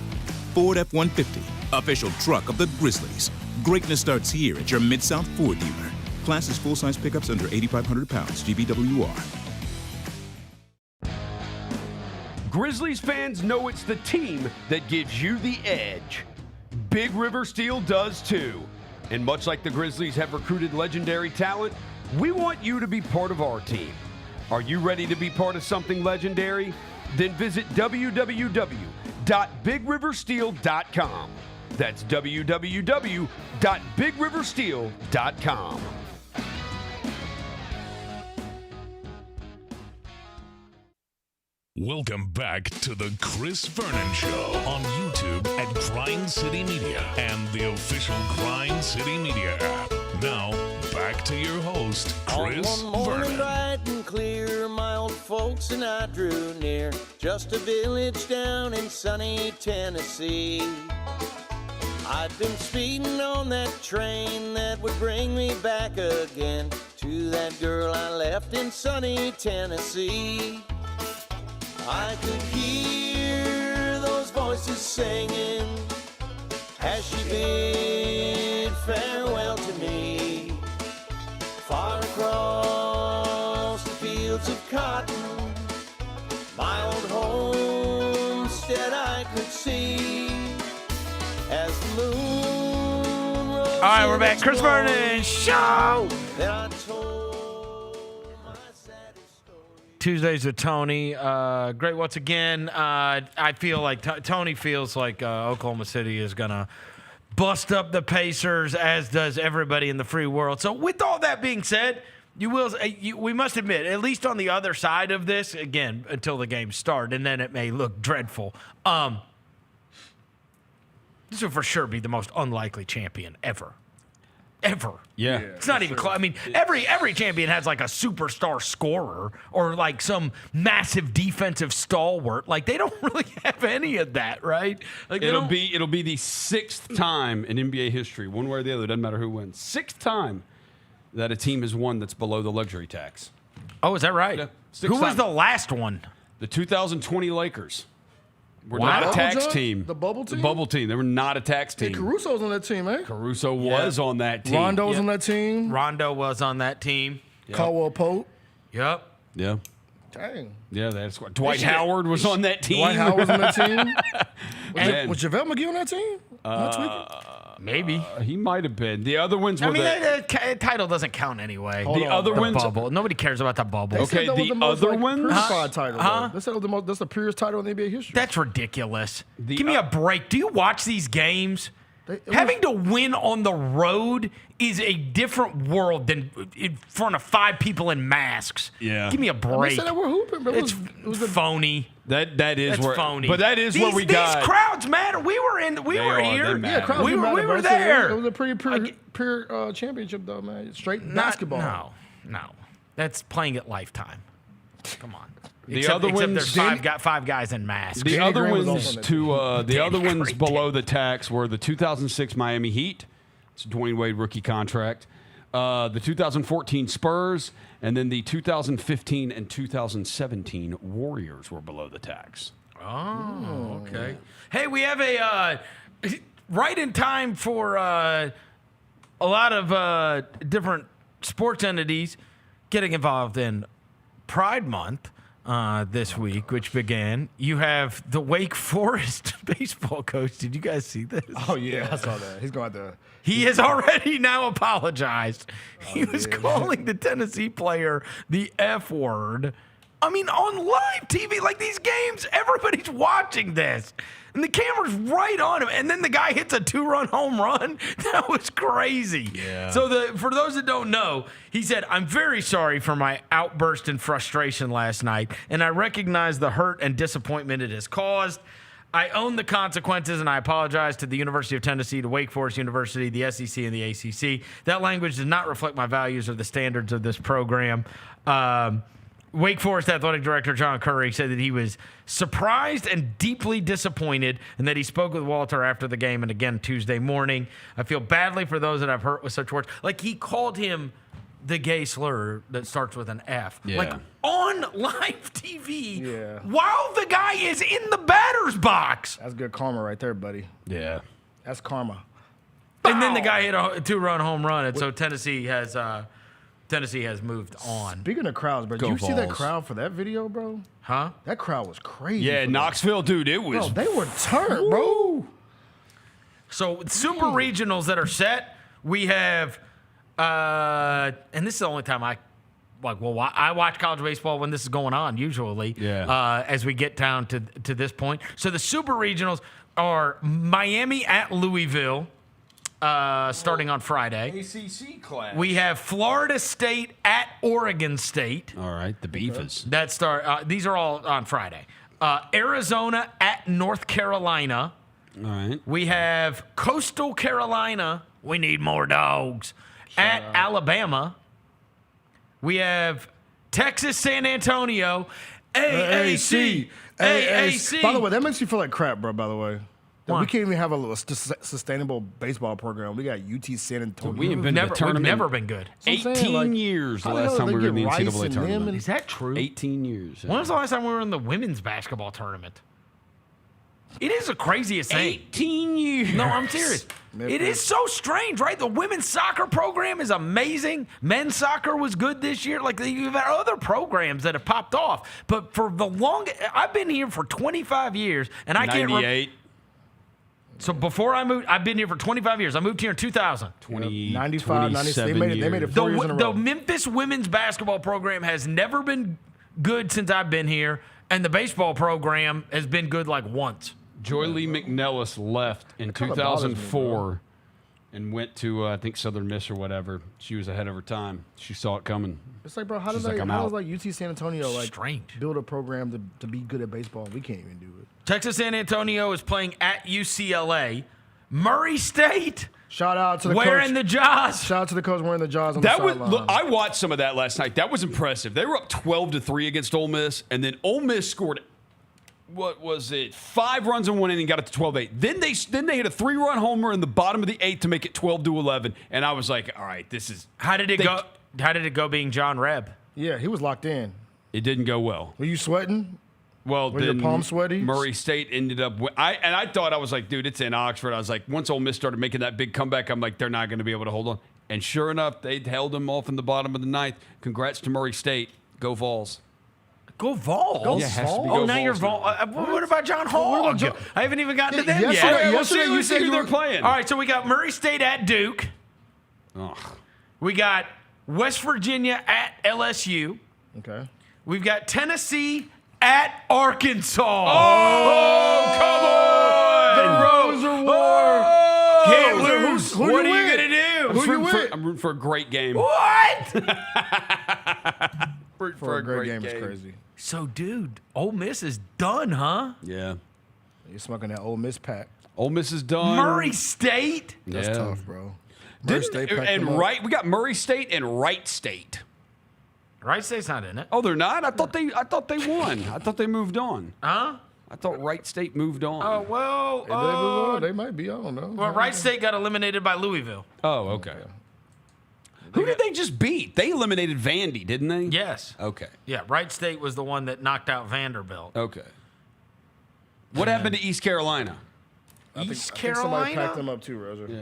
Ford F-150, official truck of the Grizzlies. Greatness starts here at your Mid-South Ford dealer. Class is full-size pickups under 8,500 pounds, GVWR. Grizzlies fans know it's the team that gives you the edge. Big River Steel does too. And much like the Grizzlies have recruited legendary talent, we want you to be part of our team. Are you ready to be part of something legendary? Then visit www.bigriversteel.com. That's www.bigriversteel.com. Welcome back to the Chris Vernon Show on YouTube at Grind City Media and the official Grind City Media app. Now, back to your host, Chris On one morning Vernon. bright and clear, my old folks and I drew near, just a village down in sunny Tennessee. I'd been speeding on that train that would bring me back again to that girl I left in sunny Tennessee. I could hear those voices singing as she bid farewell to me. Far across the fields of cotton, my old homestead I could see as the moon rose. All right, we're back. Chris Vernon Show. Then I told Tuesdays with Tony. Great once again. I feel like Tony feels like Oklahoma City is going to bust up the Pacers, as does everybody in the free world. So with all that being said, we must admit, at least on the other side of this, again, until the games start, and then it may look dreadful, this will for sure be the most unlikely champion ever. Ever. Yeah. It's not even close. I mean, every champion has like a superstar scorer or like some massive defensive stalwart. Like they don't really have any of that, right? Like it'll be the 6th time in NBA history, one way or the other, doesn't matter who wins. 6th time that a team has won that's below the luxury tax. Oh, is that right? Yeah, who was the last one? The 2020 Lakers. We're Wow. not a tax John? team. The bubble team? The bubble team. They were not a tax team. Hey, Caruso's on that team, man. Caruso was on that team. Rondo was on that team. Rondo was on that team. Yep. Caldwell Pope. Yep. Yeah. Dang. Yeah, that's what. Dwight Howard was on that team. Dwight Howard was on that team. Was Man. JaVale McGee on that team? Maybe. He might have been. The other ones were I mean, the title doesn't count anyway. The other ones. Bubble. Nobody cares about the bubble. They said that was the most, purified title. Huh? They said that's the purest title in NBA history. That's ridiculous. Give me a break. Do you watch these games? It Having to win on the road is a different world than in front of 5 people in masks. Yeah. Give me a break. They said they were hooping, but It's it was phony. That is That's where, phony. but that is where we got. These crowds matter. We were here. Crowds We matter, were bro. there. It was a pretty pure championship, though, man. Straight basketball. No. That's playing at Lifetime. Come on. Except there's five guys in masks. The other ones below the tax were the 2006 Miami Heat. It's a Dwayne Wade rookie contract. The 2014 Spurs, and then the 2015 and 2017 Warriors were below the tax. Oh, okay. Hey, we have a right in time for a lot of different sports entities getting involved in Pride Month this week, which began. You have the Wake Forest baseball coach. Did you guys see this? Oh, yeah, I saw that. He's going to. He has already now apologized. He was calling the Tennessee player the F word. I mean, on live TV, like these games, everybody's watching this. And the camera's right on him. And then the guy hits a 2-run home run. That was crazy. Yeah. So for those that don't know, he said, "I'm very sorry for my outburst and frustration last night. And I recognize the hurt and disappointment it has caused. I own the consequences, and I apologize to the University of Tennessee, to Wake Forest University, the SEC, and the ACC. That language does not reflect my values or the standards of this program." Wake Forest Athletic Director John Curry said that he was surprised and deeply disappointed, and that he spoke with Walter after the game and again Tuesday morning. "I feel badly for those that I've hurt with such words." Like, he called him the gay slur that starts with an F. Yeah. Like, on live TV while the guy is in the batter's box. That's good karma right there, buddy. Yeah. That's karma. And then the guy hit a 2-run home run, and so Tennessee has moved on. Speaking of crowds, bro, did you see that crowd for that video, bro? Huh? That crowd was crazy. Yeah, Knoxville, dude, it was. Bro, they were turned, bro. So super regionals that are set, we have, and this is the only time I watch college baseball when this is going on, usually, as we get down to this point. So the super regionals are Miami at Louisville, starting on Friday. ACC class. We have Florida State at Oregon State. All right, the Beavers. These are all on Friday. Arizona at North Carolina. All right. We have Coastal Carolina. We need more dogs. At Alabama. We have Texas San Antonio. AAC. By the way, that makes you feel like crap, bro, by the way. Why? We can't even have a sustainable baseball program. We got UT San Antonio. We ain't been to the tournament. We've never been good. 18 years the last time we were in the NCAA tournament. Is that true? 18 years. When was the last time we were in the women's basketball tournament? It is the craziest thing. 18 years. No, I'm serious. It is so strange, right? The women's soccer program is amazing. Men's soccer was good this year. Like, you've had other programs that have popped off. But for the longest, I've been here for 25 years, and I can't remember. 98. So before I moved, I've been here for 25 years. I moved here in 2000. 95, 96. They made it 4 years in a row. The Memphis women's basketball program has never been good since I've been here, and the baseball program has been good like once. Joy Lee McNellis left in 2004 and went to, I think, Southern Miss or whatever. She was ahead of her time. She saw it coming. It's like, bro, how does UT San Antonio build a program to be good at baseball? We can't even do it. Texas San Antonio is playing at UCLA. Murray State. Shout out to the wearing coach. the jaws. Shout out to the coach wearing the jaws on the sideline. Look, I watched some of that last night. That was impressive. They were up 12-3 against Ole Miss, and then Ole Miss scored, what was it, 5 runs in one inning, got it to 12-8. Then they hit a 3-run homer in the bottom of the 8th to make it 12-11, and I was like, all right, this is. How did it go? How did it go being John Rebb? Yeah, he was locked in. It didn't go well. Were you sweating? Well, Were then your palms sweaty? Murray State ended up. I thought, I was like, dude, it's in Oxford. I was like, once Ole Miss started making that big comeback, I'm like, they're not going to be able to hold on. And sure enough, they held them off in the bottom of the 9th. Congrats to Murray State. Go Vols. Go Vols. Go Vols. Now you're Vols. What about John Hall? I haven't even gotten to them yet. Yesterday you said they're playing. All right, so we got Murray State at Duke. Ugh. We got West Virginia at LSU. Okay. We've got Tennessee at Arkansas. Oh, come on! The Rose are war. Can't lose. Who What you are you with? going to do? Who you with? I'm rooting for a great game. What? for for a great game game. is crazy. So, dude, Ole Miss is done, huh? Yeah. You're smoking that Ole Miss pack. Ole Miss is done. Murray State? That's Yeah. tough, bro. Murray State packed them And up. we got Murray State and Wright State. Wright State's not in it. Oh, they're not? I thought they won. I thought they moved on. Huh? I thought Wright State moved on. Oh, well. Maybe they move on. They might be. I don't know. Well, Wright State got eliminated by Louisville. Oh, okay. Who did they just beat? They eliminated Vandy, didn't they? Yes. Okay. Yeah, Wright State was the one that knocked out Vanderbilt. Okay. What happened to East Carolina? I think somebody Carolina? packed them up too, Roser. Yeah.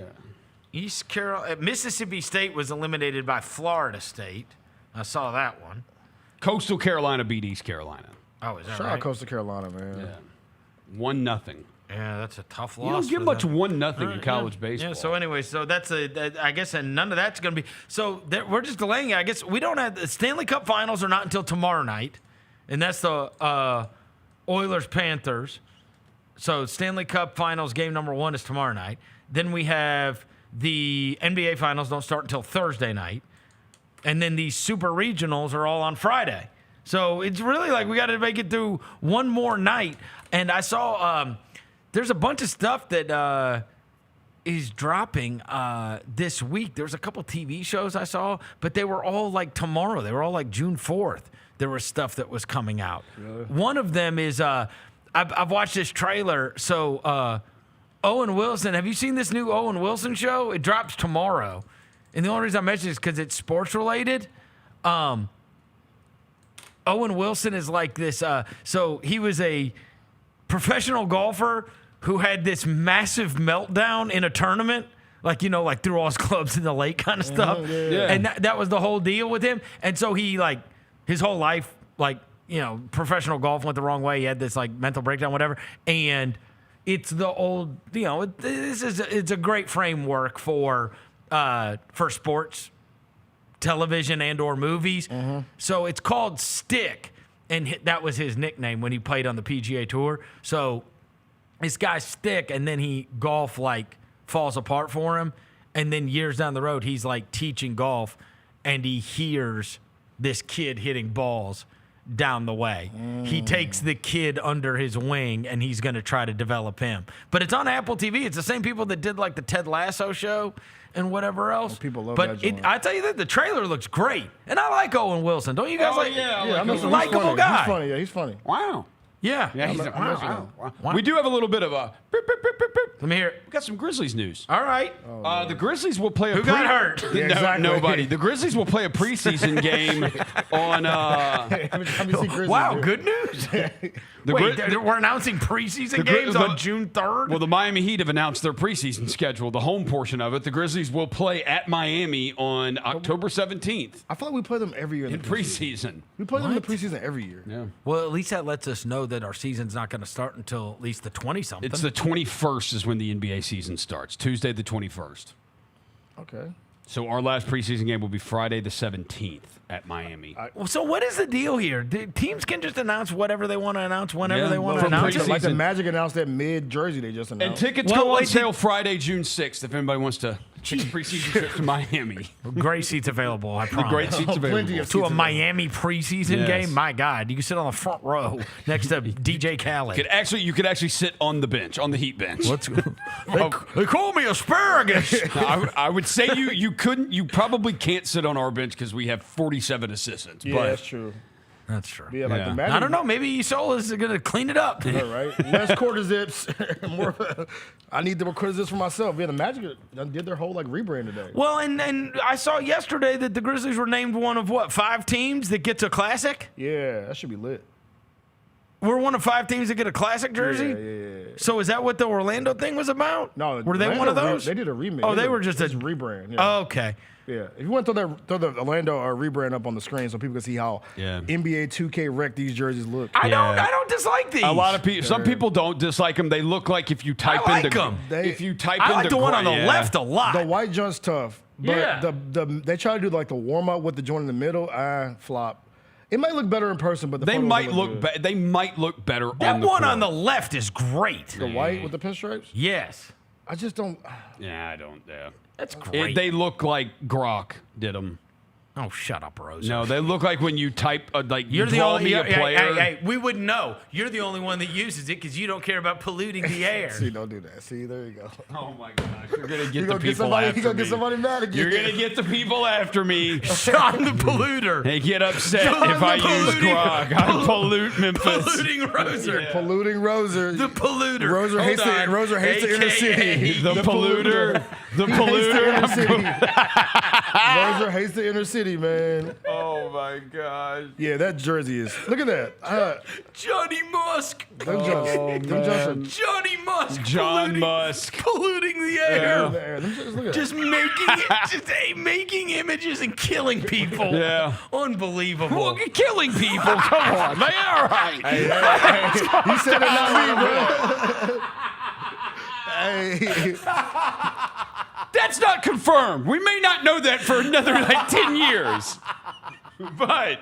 East Carolina. Mississippi State was eliminated by Florida State. I saw that one. Coastal Carolina beat East Carolina. Oh, is that Shout out right? Coastal Carolina, man. Yeah. 1-0. Yeah, that's a tough You loss. don't get for much them. 1-0 in college Yeah. baseball. Yeah. So anyway, so that's I guess, and none of that's going to be. So we're just delaying it. I guess we don't have the Stanley Cup Finals are not until tomorrow night, and that's the Oilers Panthers. So Stanley Cup Finals game number 1 is tomorrow night. Then we have the NBA Finals don't start until Thursday night, and then these Super Regionals are all on Friday. So it's really like we got to make it through one more night. And I saw. There's a bunch of stuff that is dropping this week. There's a couple TV shows I saw, but they were all like tomorrow. They were all like June 4th. There was stuff that was coming out. Really? One of them is I've watched this trailer. So Owen Wilson, have you seen this new Owen Wilson show? It drops tomorrow. And the only reason I mention it is because it's sports related. Owen Wilson is like this. So he was a professional golfer who had this massive meltdown in a tournament, like threw all his clubs in the lake kind of stuff. Yeah. And that was the whole deal with him. And so he his whole life, professional golf went the wrong way. He had this mental breakdown, whatever. And it's the old, it's a great framework for sports, television and/or movies. Mm-hmm. So it's called Stick. And that was his nickname when he played on the PGA Tour. So this guy's Stick, and then golf falls apart for him. And then years down the road, he's teaching golf, and he hears this kid hitting balls down the way. He takes the kid under his wing, and he's going to try to develop him. But it's on Apple TV. It's the same people that did the Ted Lasso show and whatever else. People love but that. I tell you that the trailer looks great, and I like Owen Wilson. Don't you guys like? Yeah, he's a likable guy. He's funny. Yeah, he's funny. Wow. Yeah. Yeah, he's wow. We do have a little bit of a. Let me hear it. We got some Grizzlies news. All right. The Grizzlies will play a Who got hurt? No, Yeah, exactly. nobody. The Grizzlies will play a preseason game on. Wow, good news. We're announcing preseason games on June 3rd? Well, the Miami Heat have announced their preseason schedule, the home portion of it. The Grizzlies will play at Miami on October 17th. I thought we play them every year in preseason. We play them in the preseason every year. Yeah. Well, at least that lets us know that our season's not going to start until at least the 20-something. It's the 21st is when the NBA season starts, Tuesday the 21st. Okay. So our last preseason game will be Friday the 17th at Miami. So what is the deal here? Teams can just announce whatever they want to announce whenever they want to From announce it? Like the Magic announced that mid-jersey they just announced. And tickets go on sale Friday, June 6th, if anybody wants to take a preseason trip to Miami. Great seats available, I promise. Great seats available. To a Miami preseason Yes. game? My God, you can sit on the front row next to DJ Khaled. You could actually sit on the bench, on the Heat bench. They call me asparagus. I would say you couldn't. You probably can't sit on our bench because we have 47 assistants. Yeah, but that's true. That's true. Yeah, like the Magic. I don't know. Maybe Isola is going to clean it up. Yeah, right. Less quarter zips. More. I need the quarter zips for myself. Yeah, the Magic did their whole rebrand today. Well, and I saw yesterday that the Grizzlies were named one of 5 teams that gets a classic? Yeah, that should be lit. We're one of 5 teams that get a classic jersey? Yeah. So is that what the Orlando thing was about? No. Were they one of those? They did a remake. Oh, they were just a rebrand. Yeah. Oh, okay. Yeah. If you want to throw the Orlando rebrand up on the screen so people can see how NBA 2K wrecked these jerseys look. I don't dislike these. A lot of people. Some people don't dislike them. They look like if you type I like into. them. If you type I into. like the one on the left a lot. The white joint's tough. But they try to do the warm up with the joint in the middle. Flop. It might look better in person, but they might look they might look better. That on the one court. on the left is great. The white with the pinstripes? Yes. I just don't. Yeah, I don't. Yeah. That's great. They look like Grok did them. Oh, shut up, Rose. No, they look like when you type, You're the draw only me a player. Hey, we wouldn't know. You're the only one that uses it because you don't care about polluting the air. See, don't do that. See, there you go. Oh my gosh, you're gonna get You the gonna get people somebody- after you gonna me. get somebody mad again. You're gonna get the people after me. Sean the polluter. They get upset Sean if I the use polluting- Grog. I pollute Memphis. Polluting Roser. Polluting Roser. The polluter. Roser hates the Hold on. Roser hates the inner AKA city. The polluter. The He hates the inner polluter. city. Roser hates the inner city, man. Oh my gosh. Yeah, that jersey is. Look at that. Johnny Musk. Them jumps are Johnny Musk. John Musk. Polluting the air. in the air. Them just- look at Just making images and killing people. Yeah. Unbelievable. Well, killing people. Come on. They are right. Hey, you said it, not me, bro. Hey. That's not confirmed. We may not know that for another 10 years. But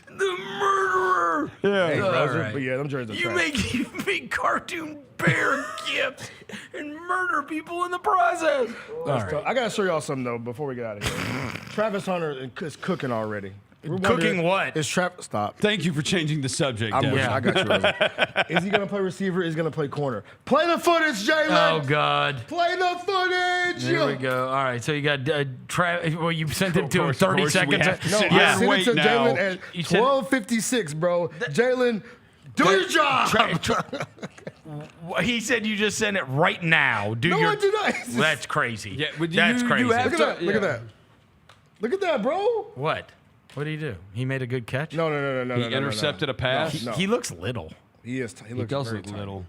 the murderer. Yeah. Hey, All Roser, right. but yeah, them jerseys are You trash. make cartoon bear gifts and murder people in the process. I gotta show y'all something though before we get out of here. Travis Hunter is cooking already. We're Cooking wondering, what? Is Stop. Thank you for changing the subject. I Devin. got you. Roser. Is he gonna play receiver? Is he gonna play corner? Play the footage, Jalen. Oh God. Play the footage. There we go. All right, so you got well, you sent it to him Of 30 course we seconds. have to No, sit I here and sent it wait to now. Jalen at You said- 12:56, bro. Jalen, do your job. He said you just sent it right now. No, I did not. That's crazy. Yeah, but That's you crazy. have Look at that. Look at that. Look at that, bro. What? What did he do? He made a good catch? No. He intercepted a pass. He looks little. He is. He He looks does very look tiny. little.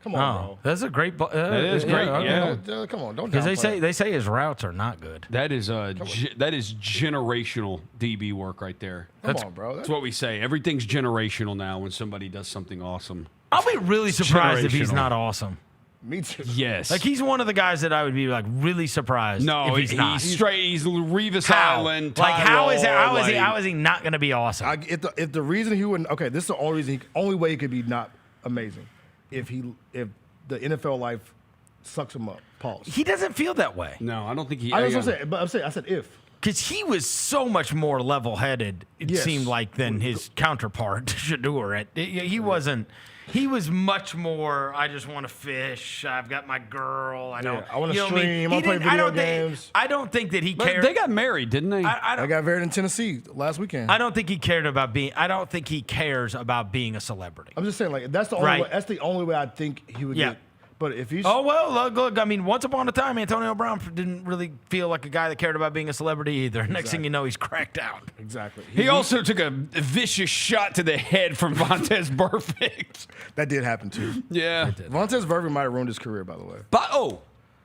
Come on, bro. That's a great ball. That is great, yeah. Come on, don't. Because downplay it. they say his routes are not good. That is generational DB work right there. Come on, bro. That's what we say. Everything's generational now when somebody does something awesome. I'll be really surprised if he's generational. not awesome. Me too. Yes. Like he's one of the guys that I would be like really surprised. No, if he's not. straight. He's Revis How? Island. Like how is Tyrell, he not going to be awesome? If the reason he wouldn't, okay, this is the only reason, only way he could be not amazing, if the NFL life sucks him up. Pause. He doesn't feel that way. No, I don't think he. I was gonna say, but I said if. Because he was so much more level-headed, it Yes. seemed like, than his counterpart, Shador. He wasn't. He was much more, I just want to fish. I've got my girl. I don't. I wanna you know what I mean? stream, He I'll play didn't- video games. I don't think that he But cared. they got married, didn't they? I I got Vernon in Tennessee last weekend. don't think he cared about being. I don't think he cares about being a celebrity. I'm just saying, like that's the only Right. way, that's the only way I think he would Yeah. get. But if he's Oh, well, look, I mean, once upon a time, Antonio Brown didn't really feel like a guy that cared about being a celebrity either. Next thing you know, he's cracked out. exactly, He also took a vicious shot to the head from Vontez Burfict. that did happen too. Yeah. Vontez Burfict might have ruined his career, by the way. But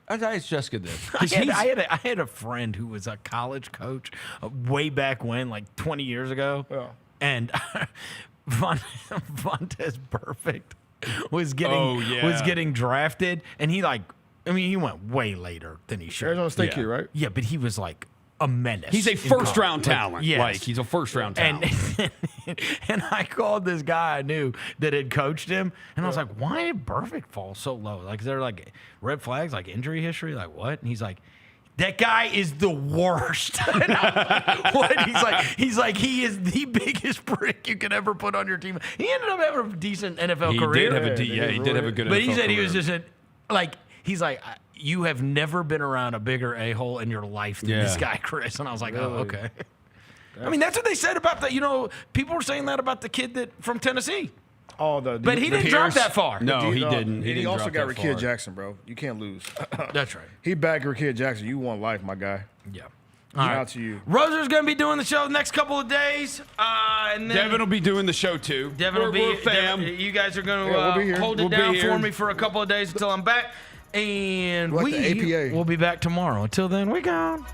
it's Jessica did. I had a friend who was a college coach way back when, like 20 years ago, Yeah. and Vontez Burfict was getting drafted, and he he went way later than he should. Arizona State kid, right? Yeah, but he was like a menace. He's a in first college. round talent. Yes. Like he's a first round talent. And I called this guy I knew that had coached him, and I was like, "Why did Burfict fall so low? Like, is there like red flags, like injury history, like what?" And he's like, "That guy is the worst." And I was like, what? He's like he is the biggest prick you could ever put on your team. He ended up having a decent NFL He career. did have he did have a good. But NFL he said he was career. just he's like, you have never been around a bigger a-hole in your life than this guy, Chris. And I was like, oh, okay. I mean, that's what they said about that. People were saying that about the kid from Tennessee. But he didn't drop that far. No, he didn't. He also drop got that Rakia far. Jackson, bro. You can't lose. That's right. He backed Rakia Jackson. You won life, my guy. Yeah. Shout All right. out to you. Roser's going to be doing the show the next couple of days. And then Devin will be doing the show too. Devin will be. We're fam. You guys are going to Yeah, we'll be here. hold it We'll be down here. for me for a couple of days until I'm back. And Like the APA. we'll be back tomorrow. Until then, we gone.